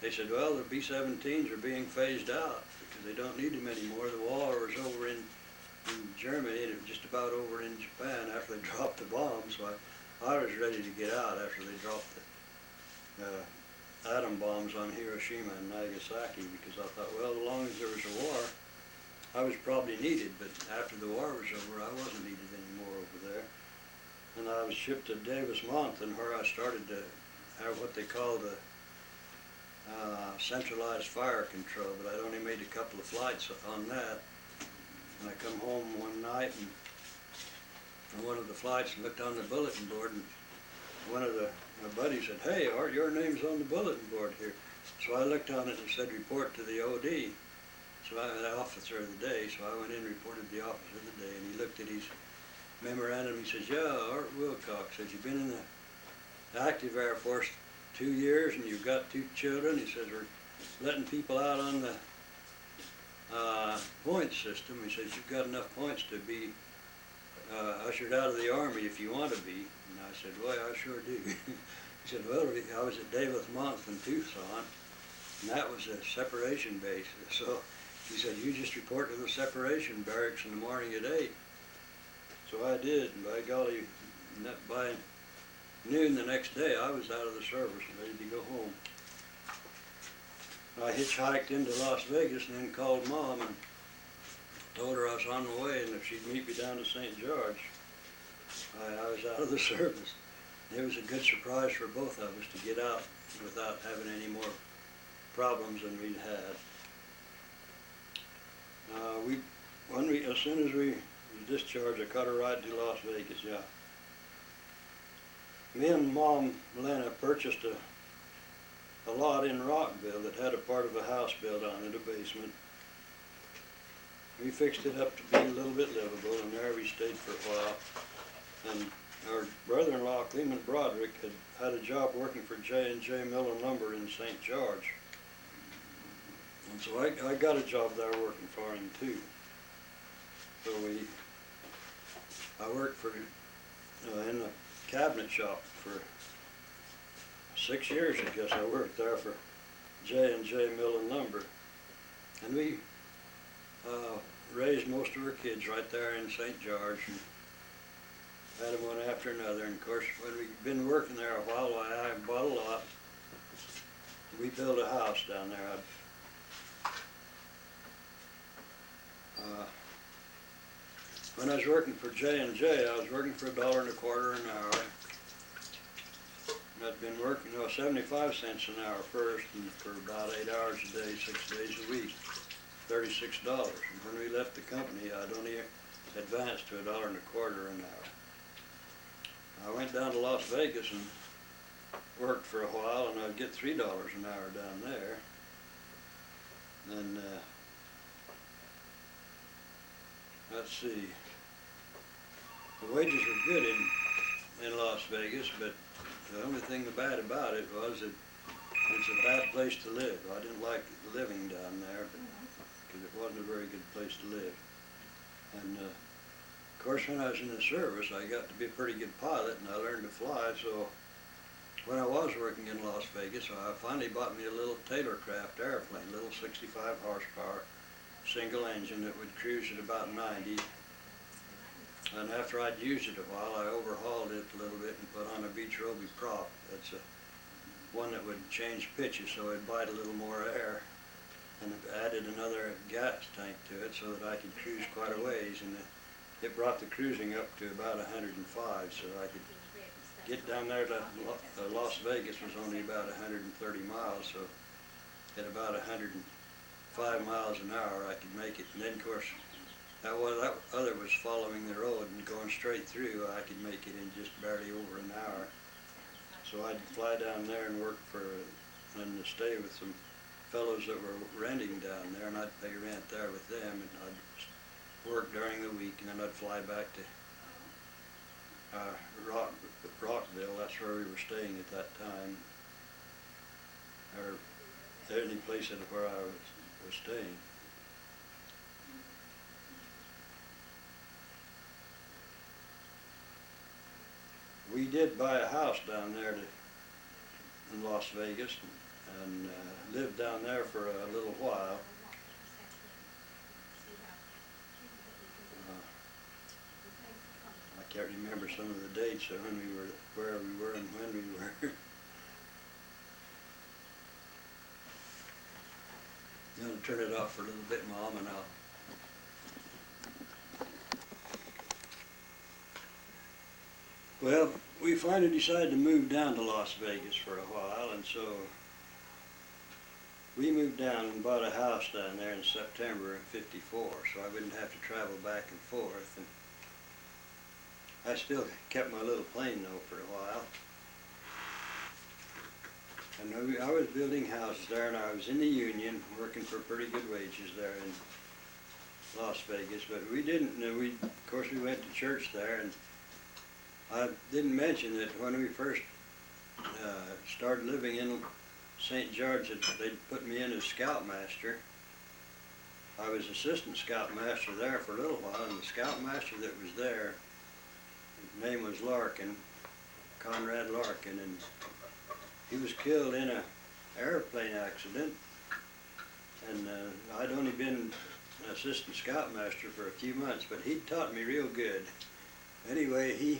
they said, well, the B-17s are being phased out because they don't need them anymore. The war was over in Germany, and it was just about over in Japan after they dropped the bombs. So I was ready to get out after they dropped the atom bombs on Hiroshima and Nagasaki, because I thought, well, as long as there was a war, I was probably needed, but after the war was over, I wasn't needed anymore over there. and I was shipped to Davis Mountain, where I started to have what they call the centralized fire control, but I'd only made a couple of flights on that. And I come home one night and from one of the flights and looked on the bulletin board, and one of my buddies said, "Hey, Art, your name's on the bulletin board here." So I looked on it and it said report to the OD. So I was the officer of the day, so I went in and reported the officer of the day, and he looked at his memorandum. He says, "Yeah, Art Wilcock," says, "you've been in the active Air Force 2 years and you've got 2 children." He says, "We're letting people out on the point system." He says, "You've got enough points to be ushered out of the Army if you want to be." And I said, "Well, I sure do." He said, "Well, I was at Davis Mountain, Tucson, and that was a separation base. So," he said, "you just report to the separation barracks in the morning at 8. So I did, and by golly, by noon the next day, I was out of the service and ready to go home. I hitchhiked into Las Vegas and then called Mom and told her I was on my way and if she'd meet me down to St. George. I was out of the service. It was a good surprise for both of us to get out without having any more problems than we'd had. As soon as we discharged, I caught a ride to Las Vegas, yeah. Me and Mom Lena purchased a lot in Rockville that had a part of a house built on it, a basement. We fixed it up to be a little bit livable, and there we stayed for a while. And our brother-in-law, Clement Broderick, had a job working for J&J Mill and Lumber in St. George. And so I got a job there working for him too. So I worked for in the cabinet shop for 6 years, I guess. I worked there for J&J Mill and Lumber, and we raised most of our kids right there in St. George, and had them one after another. And of course, when we'd been working there a while, I bought a lot. We built a house down there. When I was working for J&J, I was working for $1.25 an hour. And I'd been working 75 cents an hour first, and for about 8 hours a day, 6 days a week, $36. And when we left the company, I'd only advanced to $1.25 an hour. I went down to Las Vegas and worked for a while, and I'd get $3 an hour down there. And let's see, the wages were good in Las Vegas, but the only thing bad about it was that it's a bad place to live. I didn't like living down there because it wasn't a very good place to live. And of course, when I was in the service, I got to be a pretty good pilot, and I learned to fly. So when I was working in Las Vegas, I finally bought me a little Taylorcraft airplane, little 65 horsepower, single engine that would cruise at about 90. And after I'd used it a while, I overhauled it a little bit and put on a Beach Roby prop. That's one that would change pitches so it'd bite a little more air, and added another gas tank to it so that I could cruise quite a ways. And it brought the cruising up to about 105, so I could get down there to Las Vegas was only about 130 miles, so at about 105 miles an hour I could make it. And then of course that other was following the road and going straight through. I could make it in just barely over an hour. So I'd fly down there and work and stay with some fellows that were renting down there, and I'd pay rent there with them, and I'd work during the week, and then I'd fly back to Rockville. That's where we were staying at that time, or any place where I was staying. We did buy a house down there in Las Vegas, and lived down there for a little while. I can't remember some of the dates of when we were, where we were, and when we were. I'm going to turn it off for a little bit, Mom, and I'll... Well, we finally decided to move down to Las Vegas for a while, and so we moved down and bought a house down there in September of '54, so I wouldn't have to travel back and forth. And I still kept my little plane though for a while. And I was building houses there, and I was in the union, working for pretty good wages there in Las Vegas. But we didn't, of course we went to church there, and I didn't mention that when we first started living in St. George, that they'd put me in as scoutmaster. I was assistant scoutmaster there for a little while, and the scoutmaster that was there, his name was Larkin, Conrad Larkin, and he was killed in an airplane accident. And I'd only been an assistant scoutmaster for a few months, but he taught me real good. Anyway,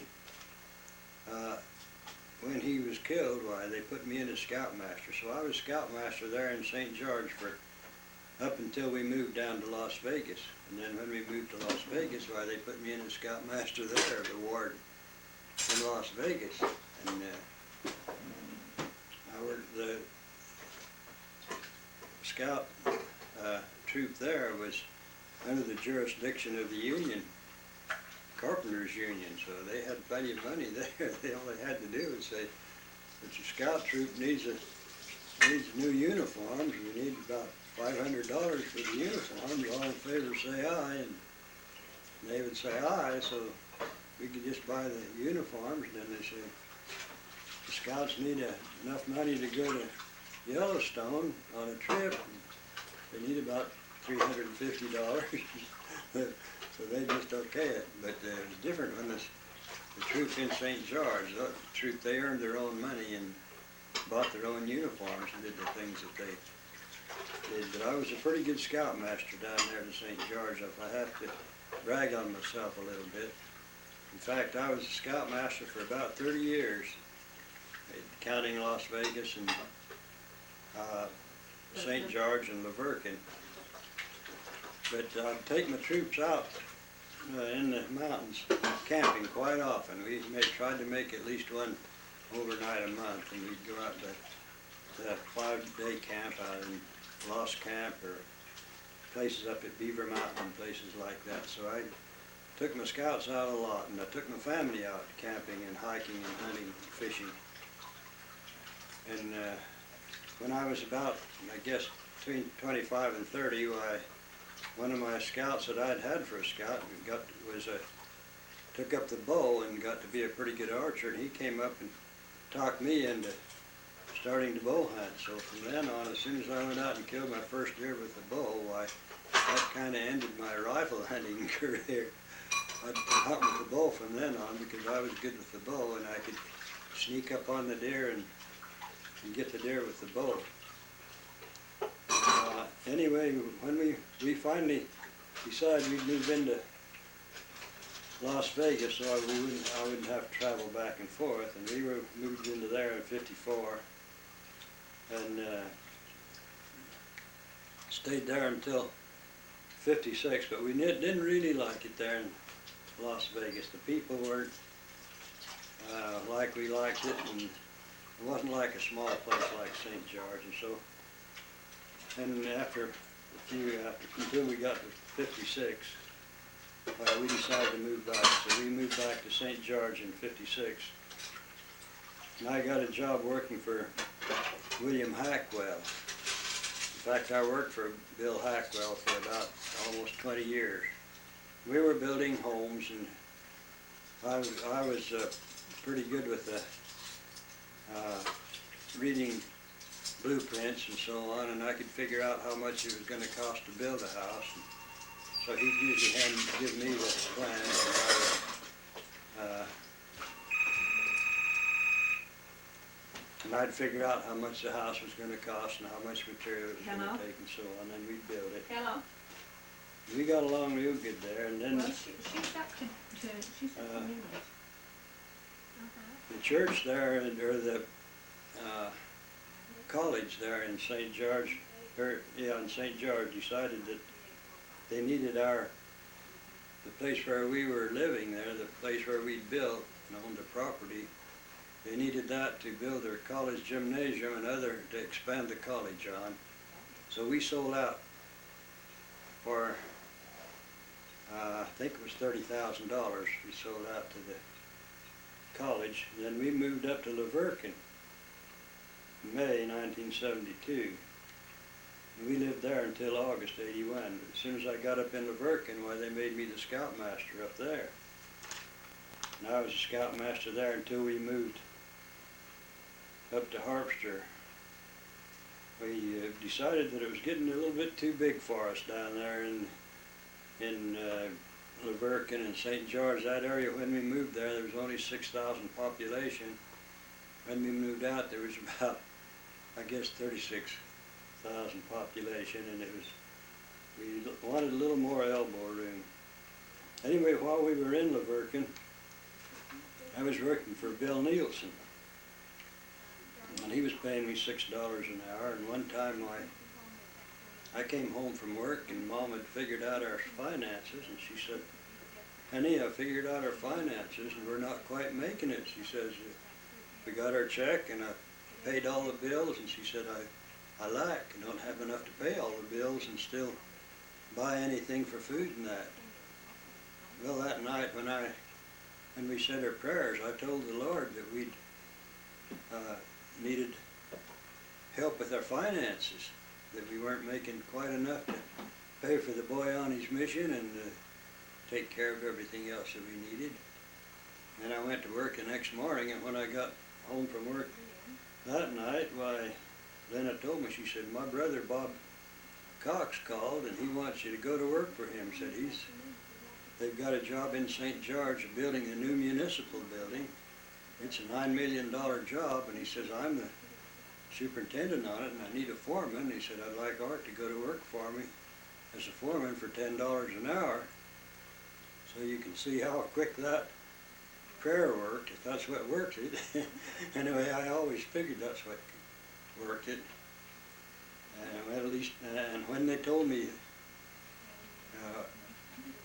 when he was killed, why, they put me in as scoutmaster. So I was scoutmaster there in St. George for up until we moved down to Las Vegas. And then when we moved to Las Vegas, why, they put me in as scoutmaster there, the ward in Las Vegas. And the scout troop there was under the jurisdiction of the union, Carpenters Union, so they had plenty of money there. They only had to do is say, that your scout troop needs new uniforms. We need about $500 for the uniforms. All in favor say aye, and they would say aye, so we could just buy the uniforms. And then they say, the scouts need enough money to go to Yellowstone on a trip. They need about $350. So they just okay it. But it was different when the troop in St. George, the troop, they earned their own money and bought their own uniforms and did the things that they did. But I was a pretty good scoutmaster down there in St. George, if I have to brag on myself a little bit. In fact, I was a scoutmaster for about 30 years, counting Las Vegas and St. George and La Verkin. But I'd take my troops out in the mountains camping quite often. We tried to make at least one overnight a month, and we'd go out to a 5-day camp out in Lost Camp or places up at Beaver Mountain, places like that. So I took my scouts out a lot, and I took my family out camping and hiking and hunting and fishing. And when I was about, I guess, between 25 and 30, one of my scouts that I'd had for a scout took up the bow and got to be a pretty good archer, and he came up and talked me into starting to bow hunt. So from then on, as soon as I went out and killed my first deer with the bow, that kind of ended my rifle hunting career. I'd hunt with the bow from then on because I was good with the bow, and I could sneak up on the deer and get the deer with the bow. Anyway, when we finally decided we'd move into Las Vegas, so I wouldn't have to travel back and forth, and we moved into there in '54, and stayed there until '56. But we didn't really like it there in Las Vegas. The people weren't like we liked it, and it wasn't like a small place like St. George, and so. And until we got to '56, we decided to move back. So we moved back to St. George in '56. And I got a job working for William Hackwell. In fact, I worked for Bill Hackwell for about almost 20 years. We were building homes, and I was pretty good with reading blueprints and so on, and I could figure out how much it was going to cost to build a house. And so he'd usually give me the plan, and I'd figure out how much the house was going to cost and how much material it was going to take and so on, and we'd build it. Hello. We got along real good there, and then Well, she's got she's got the new ones. the church there, or the college there in St. George, in St. George, decided that they needed the place where we were living there, the place where we built, and owned the property. They needed that to build their college gymnasium and to expand the college on. So we sold out for, I think it was $30,000. We sold out to the college. And then we moved up to Laverkin in May 1972. And we lived there until August '81. As soon as I got up in Laverkin, why, they made me the scoutmaster up there. And I was a scoutmaster there until we moved up to Harpster. We decided that it was getting a little bit too big for us down there in Laverkin and St. George, that area. When we moved there was only 6,000 population. When we moved out, there was about, I guess, 36,000 population, and we wanted a little more elbow room. Anyway, while we were in Laverkin, I was working for Bill Nielsen, and he was paying me $6 an hour. And one time I came home from work, and Mom had figured out our finances, and she said, "Honey, I figured out our finances, and we're not quite making it." She says, "We got our check, and I paid all the bills," and she said, I don't have enough to pay all the bills and still buy anything for food and that." Well, that night when we said our prayers, I told the Lord that we'd needed help with our finances, that we weren't making quite enough to pay for the boy on his mission and take care of everything else that we needed. And I went to work the next morning, and when I got home from work that night, why, Lena told me, she said, "My brother Bob Cox called, and he wants you to go to work for him." Said they've got a job in St. George building a new municipal building. It's a $9 million job, and he says, "I'm the superintendent on it, and I need a foreman." He said, "I'd like Art to go to work for me as a foreman for $10 an hour." So you can see how quick that prayer worked, if that's what worked it. Anyway, I always figured that's what worked it. And at least, and when they told me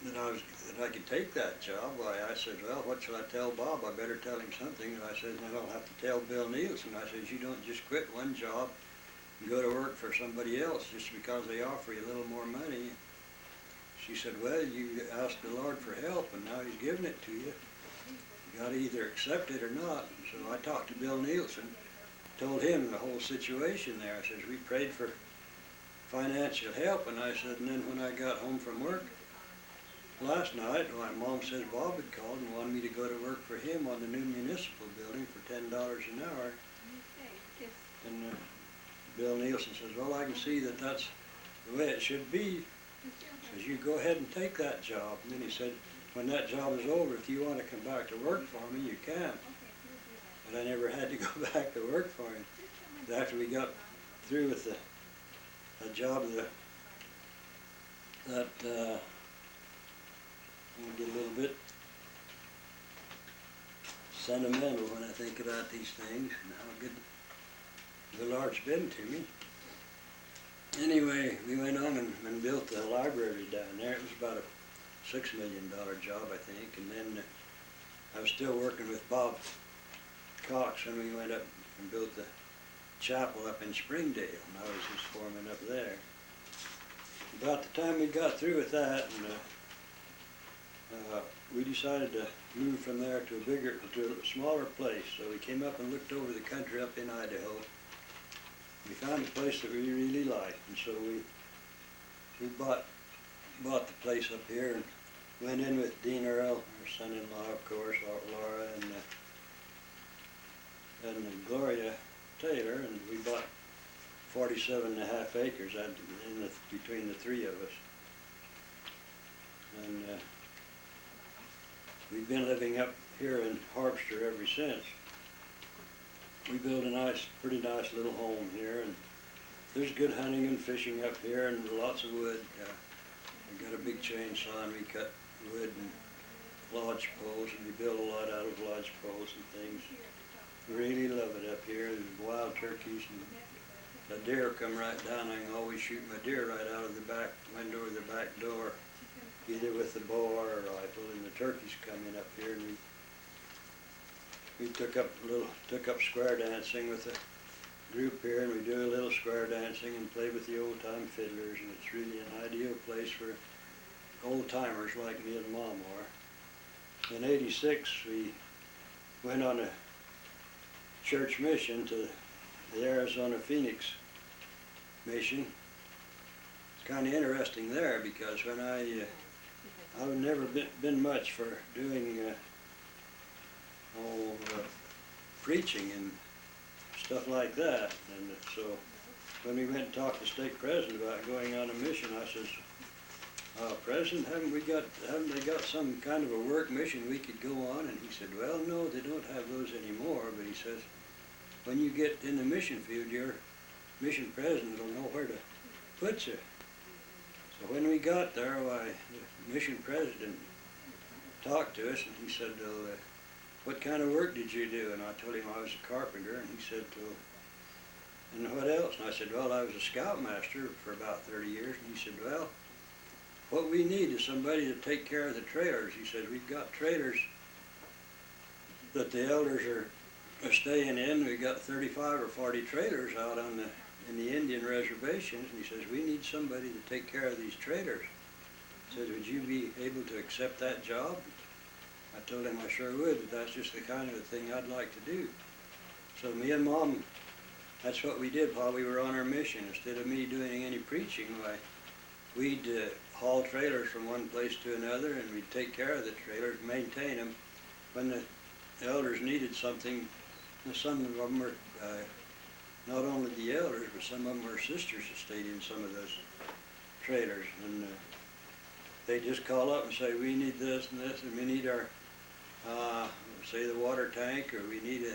that I could take that job, why, I said, "Well, what shall I tell Bob? I better tell him something." And I said, "I don't have to tell Bill Nielsen." I said, "You don't just quit one job and go to work for somebody else just because they offer you a little more money." She said, "Well, you asked the Lord for help, and now He's giving it to you. You got to either accept it or not." And so I talked to Bill Nielsen, told him the whole situation there. I said, "We prayed for financial help," and I said, and then when I got home from work last night, my Mom says Bob had called and wanted me to go to work for him on the new municipal building for $10 an hour. And Bill Nielsen says, "Well, I can see that that's the way it should be." He says, "You go ahead and take that job." And then he said, "When that job is over, if you want to come back to work for me, you can." But I never had to go back to work for him. After we got through with the job, I'm going to get a little bit sentimental when I think about these things and how good the Lord's been to me. Anyway, we went on and built the library down there. It was about a $6 million job, I think. And then I was still working with Bob Cox when we went up and built the chapel up in Springdale, and I was his foreman up there. About the time we got through with that, and we decided to move from there to a smaller place. So we came up and looked over the country up in Idaho. We found a place that we really liked, and so we bought the place up here and went in with Dean Earl, our son-in-law, of course, Laura, and Gloria Taylor, and we bought 47.5 acres between the three of us. And we've been living up here in Harpster ever since. We built a pretty nice little home here, and there's good hunting and fishing up here, and lots of wood. We got a big chainsaw, and we cut wood and lodge poles, and we build a lot out of lodge poles and things. Really love it up here. There's wild turkeys, and the deer come right down. I can always shoot my deer right out of the back window or the back door, either with the bow or a rifle, and the turkeys come in up here, and we took up square dancing with a group here, and we do a little square dancing and play with the old time fiddlers, and it's really an ideal place for old timers like me and Mom are. In '86, we went on a church mission to the Arizona Phoenix mission. It's kind of interesting there because when I've never been much for doing preaching and stuff like that, and so when we went and talked to the state president about going on a mission, I says, President, haven't they got some kind of a work mission we could go on? And he said, well, no, they don't have those anymore, but he says, when you get in the mission field, your mission president will know where to put you. So when we got there, the mission president talked to us, and he said, what kind of work did you do? And I told him I was a carpenter, and he said, and what else? And I said, well, I was a scoutmaster for about 30 years, and he said, well, what we need is somebody to take care of the trailers. He said, we've got trailers that the elders are staying in. We've got 35 or 40 trailers out in the Indian reservations, and he says, we need somebody to take care of these trailers. He said, would you be able to accept that job? I told him I sure would, but that's just the kind of a thing I'd like to do. So me and Mom, that's what we did while we were on our mission. Instead of me doing any preaching, we'd haul trailers from one place to another, and we'd take care of the trailers, maintain them. When the elders needed something, some of them were, not only the elders, but some of them were sisters that stayed in some of those trailers. And they just call up and say, we need this and this, and we need our, say the water tank, or we need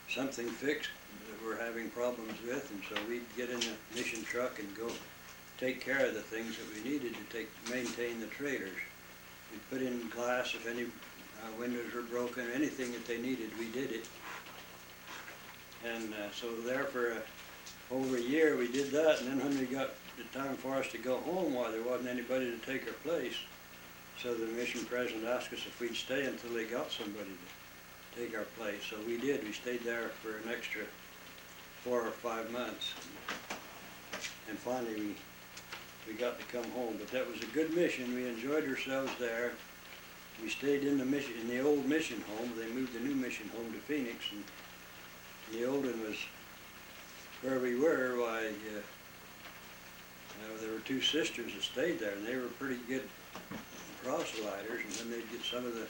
something fixed that we're having problems with. And so we'd get in the mission truck and go take care of the things that we needed to maintain the trailers. We'd put in glass if any windows were broken, anything that they needed, we did it. And so there for over a year we did that, and then when we got the time for us to go home, there wasn't anybody to take our place. So the mission president asked us if we'd stay until they got somebody to take our place. So we did. We stayed there for an extra 4 or 5 months. And finally we got to come home. But that was a good mission. We enjoyed ourselves there. We stayed in the old mission home. They moved the new mission home to Phoenix, and the old one was where we were. There were 2 sisters that stayed there, and they were pretty good proselyters. And then they'd get some of the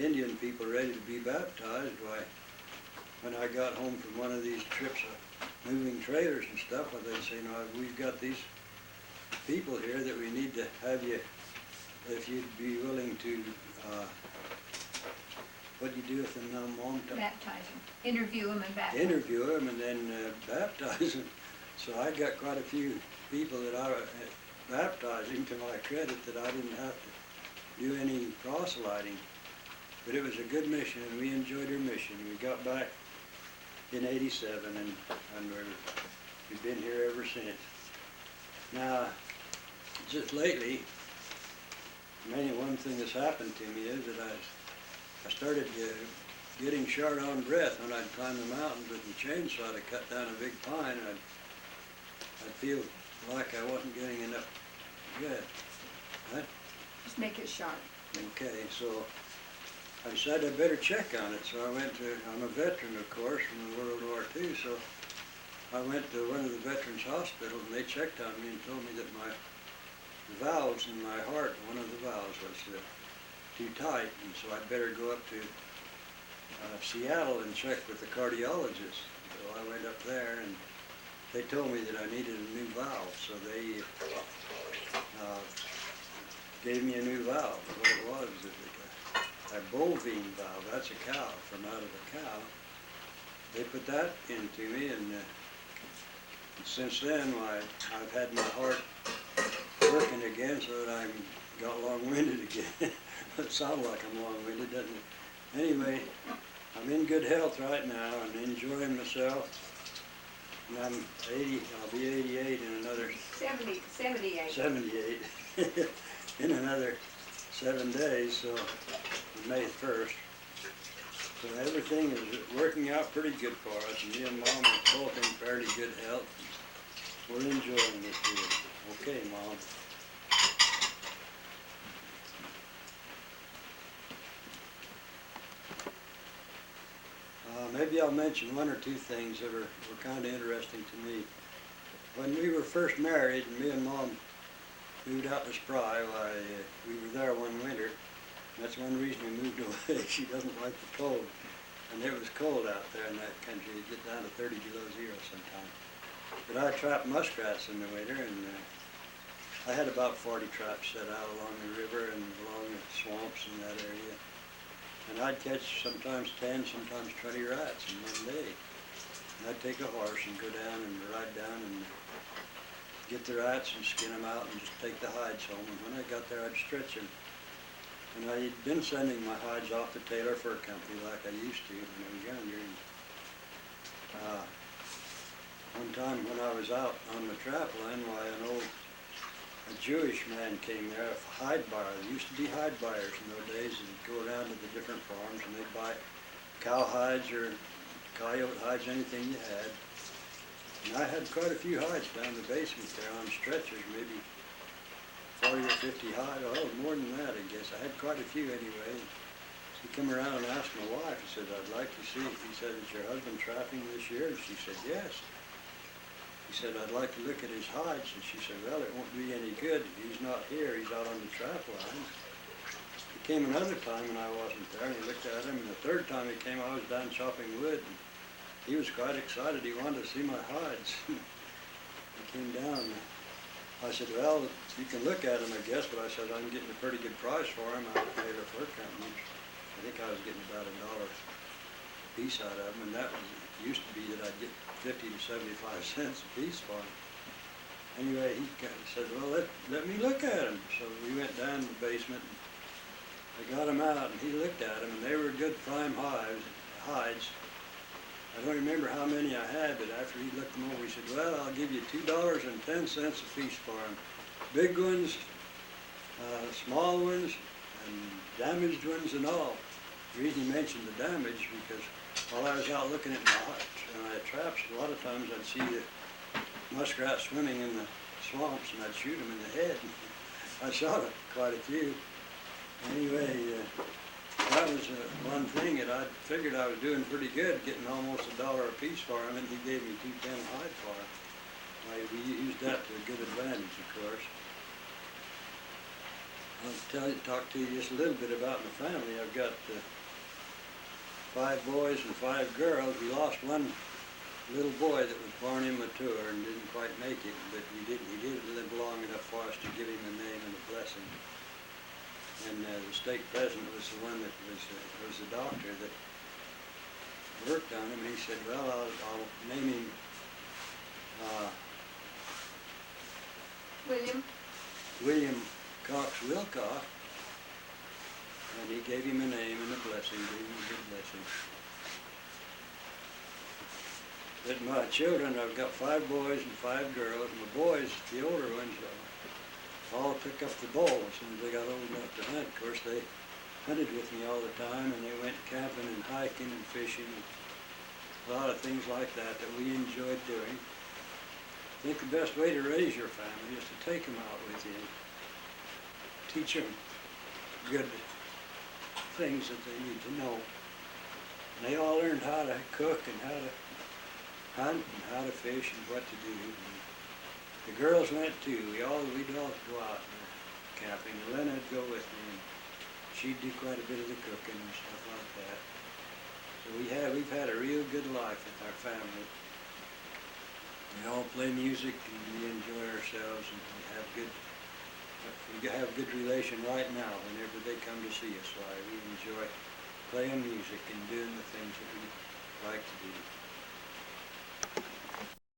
Indian people ready to be baptized. When I got home from one of these trips of moving trailers and stuff, they'd say, no, we've got these people here that we need to have you, if you'd be willing to, what do you do with them now, Mom? Baptize them. Interview them and baptize them. Interview them and then baptize them. So I got quite a few people that I was baptizing, to my credit, that I didn't have to do any proselyting. But it was a good mission, and we enjoyed our mission. We got back in '87, and we've been here ever since. Now, just lately, one thing that's happened to me is that I started getting short on breath when I'd climb the mountains with the chainsaw to cut down a big pine. I'd feel like I wasn't getting enough breath. Huh? Just make it sharp. Okay, so I decided I better check on it. So I'm a veteran, of course, from World War II, so I went to one of the veterans hospitals, and they checked on me and told me that the valves in my heart, one of the valves was too tight, and so I'd better go up to Seattle and check with the cardiologist. So I went up there, and they told me that I needed a new valve, so they gave me a new valve. What it was a bovine valve. That's a cow, from out of a cow. They put that into me, and since then I've had my heart working again, so that I got long-winded again. It sounds like I'm long-winded, doesn't it? Anyway, I'm in good health right now and enjoying myself. And I'm 80, I'll be 88 in another... 78. 78. In another 7 days, so May 1st. So everything is working out pretty good for us. Me and Mom are both in fairly good health. We're enjoying it here. Okay, Mom. Maybe I'll mention one or two things that were kind of interesting to me. When we were first married, and me and Mom moved out to Spry, we were there one winter. That's one reason we moved away. She doesn't like the cold. And it was cold out there in that country. It'd get down to 30 below zero sometimes. But I trapped muskrats in the winter, and I had about 40 traps set out along the river and along the swamps in that area. And I'd catch sometimes 10, sometimes 20 rats in one day. And I'd take a horse and go down and ride down and get the rats and skin them out and just take the hides home. And when I got there, I'd stretch them. And I'd been sending my hides off to Taylor Fur Company like I used to when I was younger. And, one time when I was out on the trap line, a Jewish man came there, a hide buyer. There used to be hide buyers in those days, and they'd go around to the different farms and they'd buy cow hides or coyote hides, anything you had. And I had quite a few hides down the basement there on stretchers, maybe 40 or 50 hides, oh, more than that, I guess. I had quite a few anyway. He came around and asked my wife, he said, I'd like to see, he said, is your husband trapping this year? And she said, yes. He said, I'd like to look at his hides. And she said, well, it won't be any good. He's not here. He's out on the trap line. He came another time and I wasn't there, and he looked at him. And the third time he came, I was down chopping wood. And he was quite excited. He wanted to see my hides. He came down. I said, well, you can look at him, I guess, but I said, I'm getting a pretty good price for him out of Taylor Fur Company. I think I was getting about $1 a piece out of them, and that was, it used to be that I'd get 50 to 75 cents a piece for them. Anyway, he said, well, let me look at them. So we went down to the basement, and I got them out, and he looked at them, and they were good prime hides. I don't remember how many I had, but after he looked them over, he said, well, I'll give you $2.10 a piece for them. Big ones, small ones, and damaged ones and all. The reason he mentioned the damage, because while I was out looking at my traps, a lot of times I'd see the muskrats swimming in the swamps, and I'd shoot them in the head. I shot quite a few. Anyway, that was one thing that I figured I was doing pretty good, getting almost $1 a piece for him, and he gave me $2.10 a hide for him. We used that to a good advantage, of course. I'll talk to you just a little bit about my family. I've got 5 boys and 5 girls. We lost one little boy that was born immature and didn't quite make it, but he did live long enough for us to give him a name and a blessing. And the stake president was the one that was the doctor that worked on him, and he said, well, I'll name him William Cox Wilcock, and he gave him a name and a blessing, gave him a good blessing. But my children, I've got 5 boys and 5 girls. My boys, the older ones, all took up the bow as soon as they got old enough to hunt. Of course, they hunted with me all the time, and they went camping and hiking and fishing, a lot of things like that that we enjoyed doing. I think the best way to raise your family is to take them out with you and teach them good things that they need to know. And they all learned how to cook and how to hunt and how to fish and what to do. And the girls went too. We'd all go out camping. Elena would go with me, and she'd do quite a bit of the cooking and stuff like that. So we've had a real good life with our family. We all play music and we enjoy ourselves, and we have good relation right now whenever they come to see us. We enjoy playing music and doing the things that we like to do.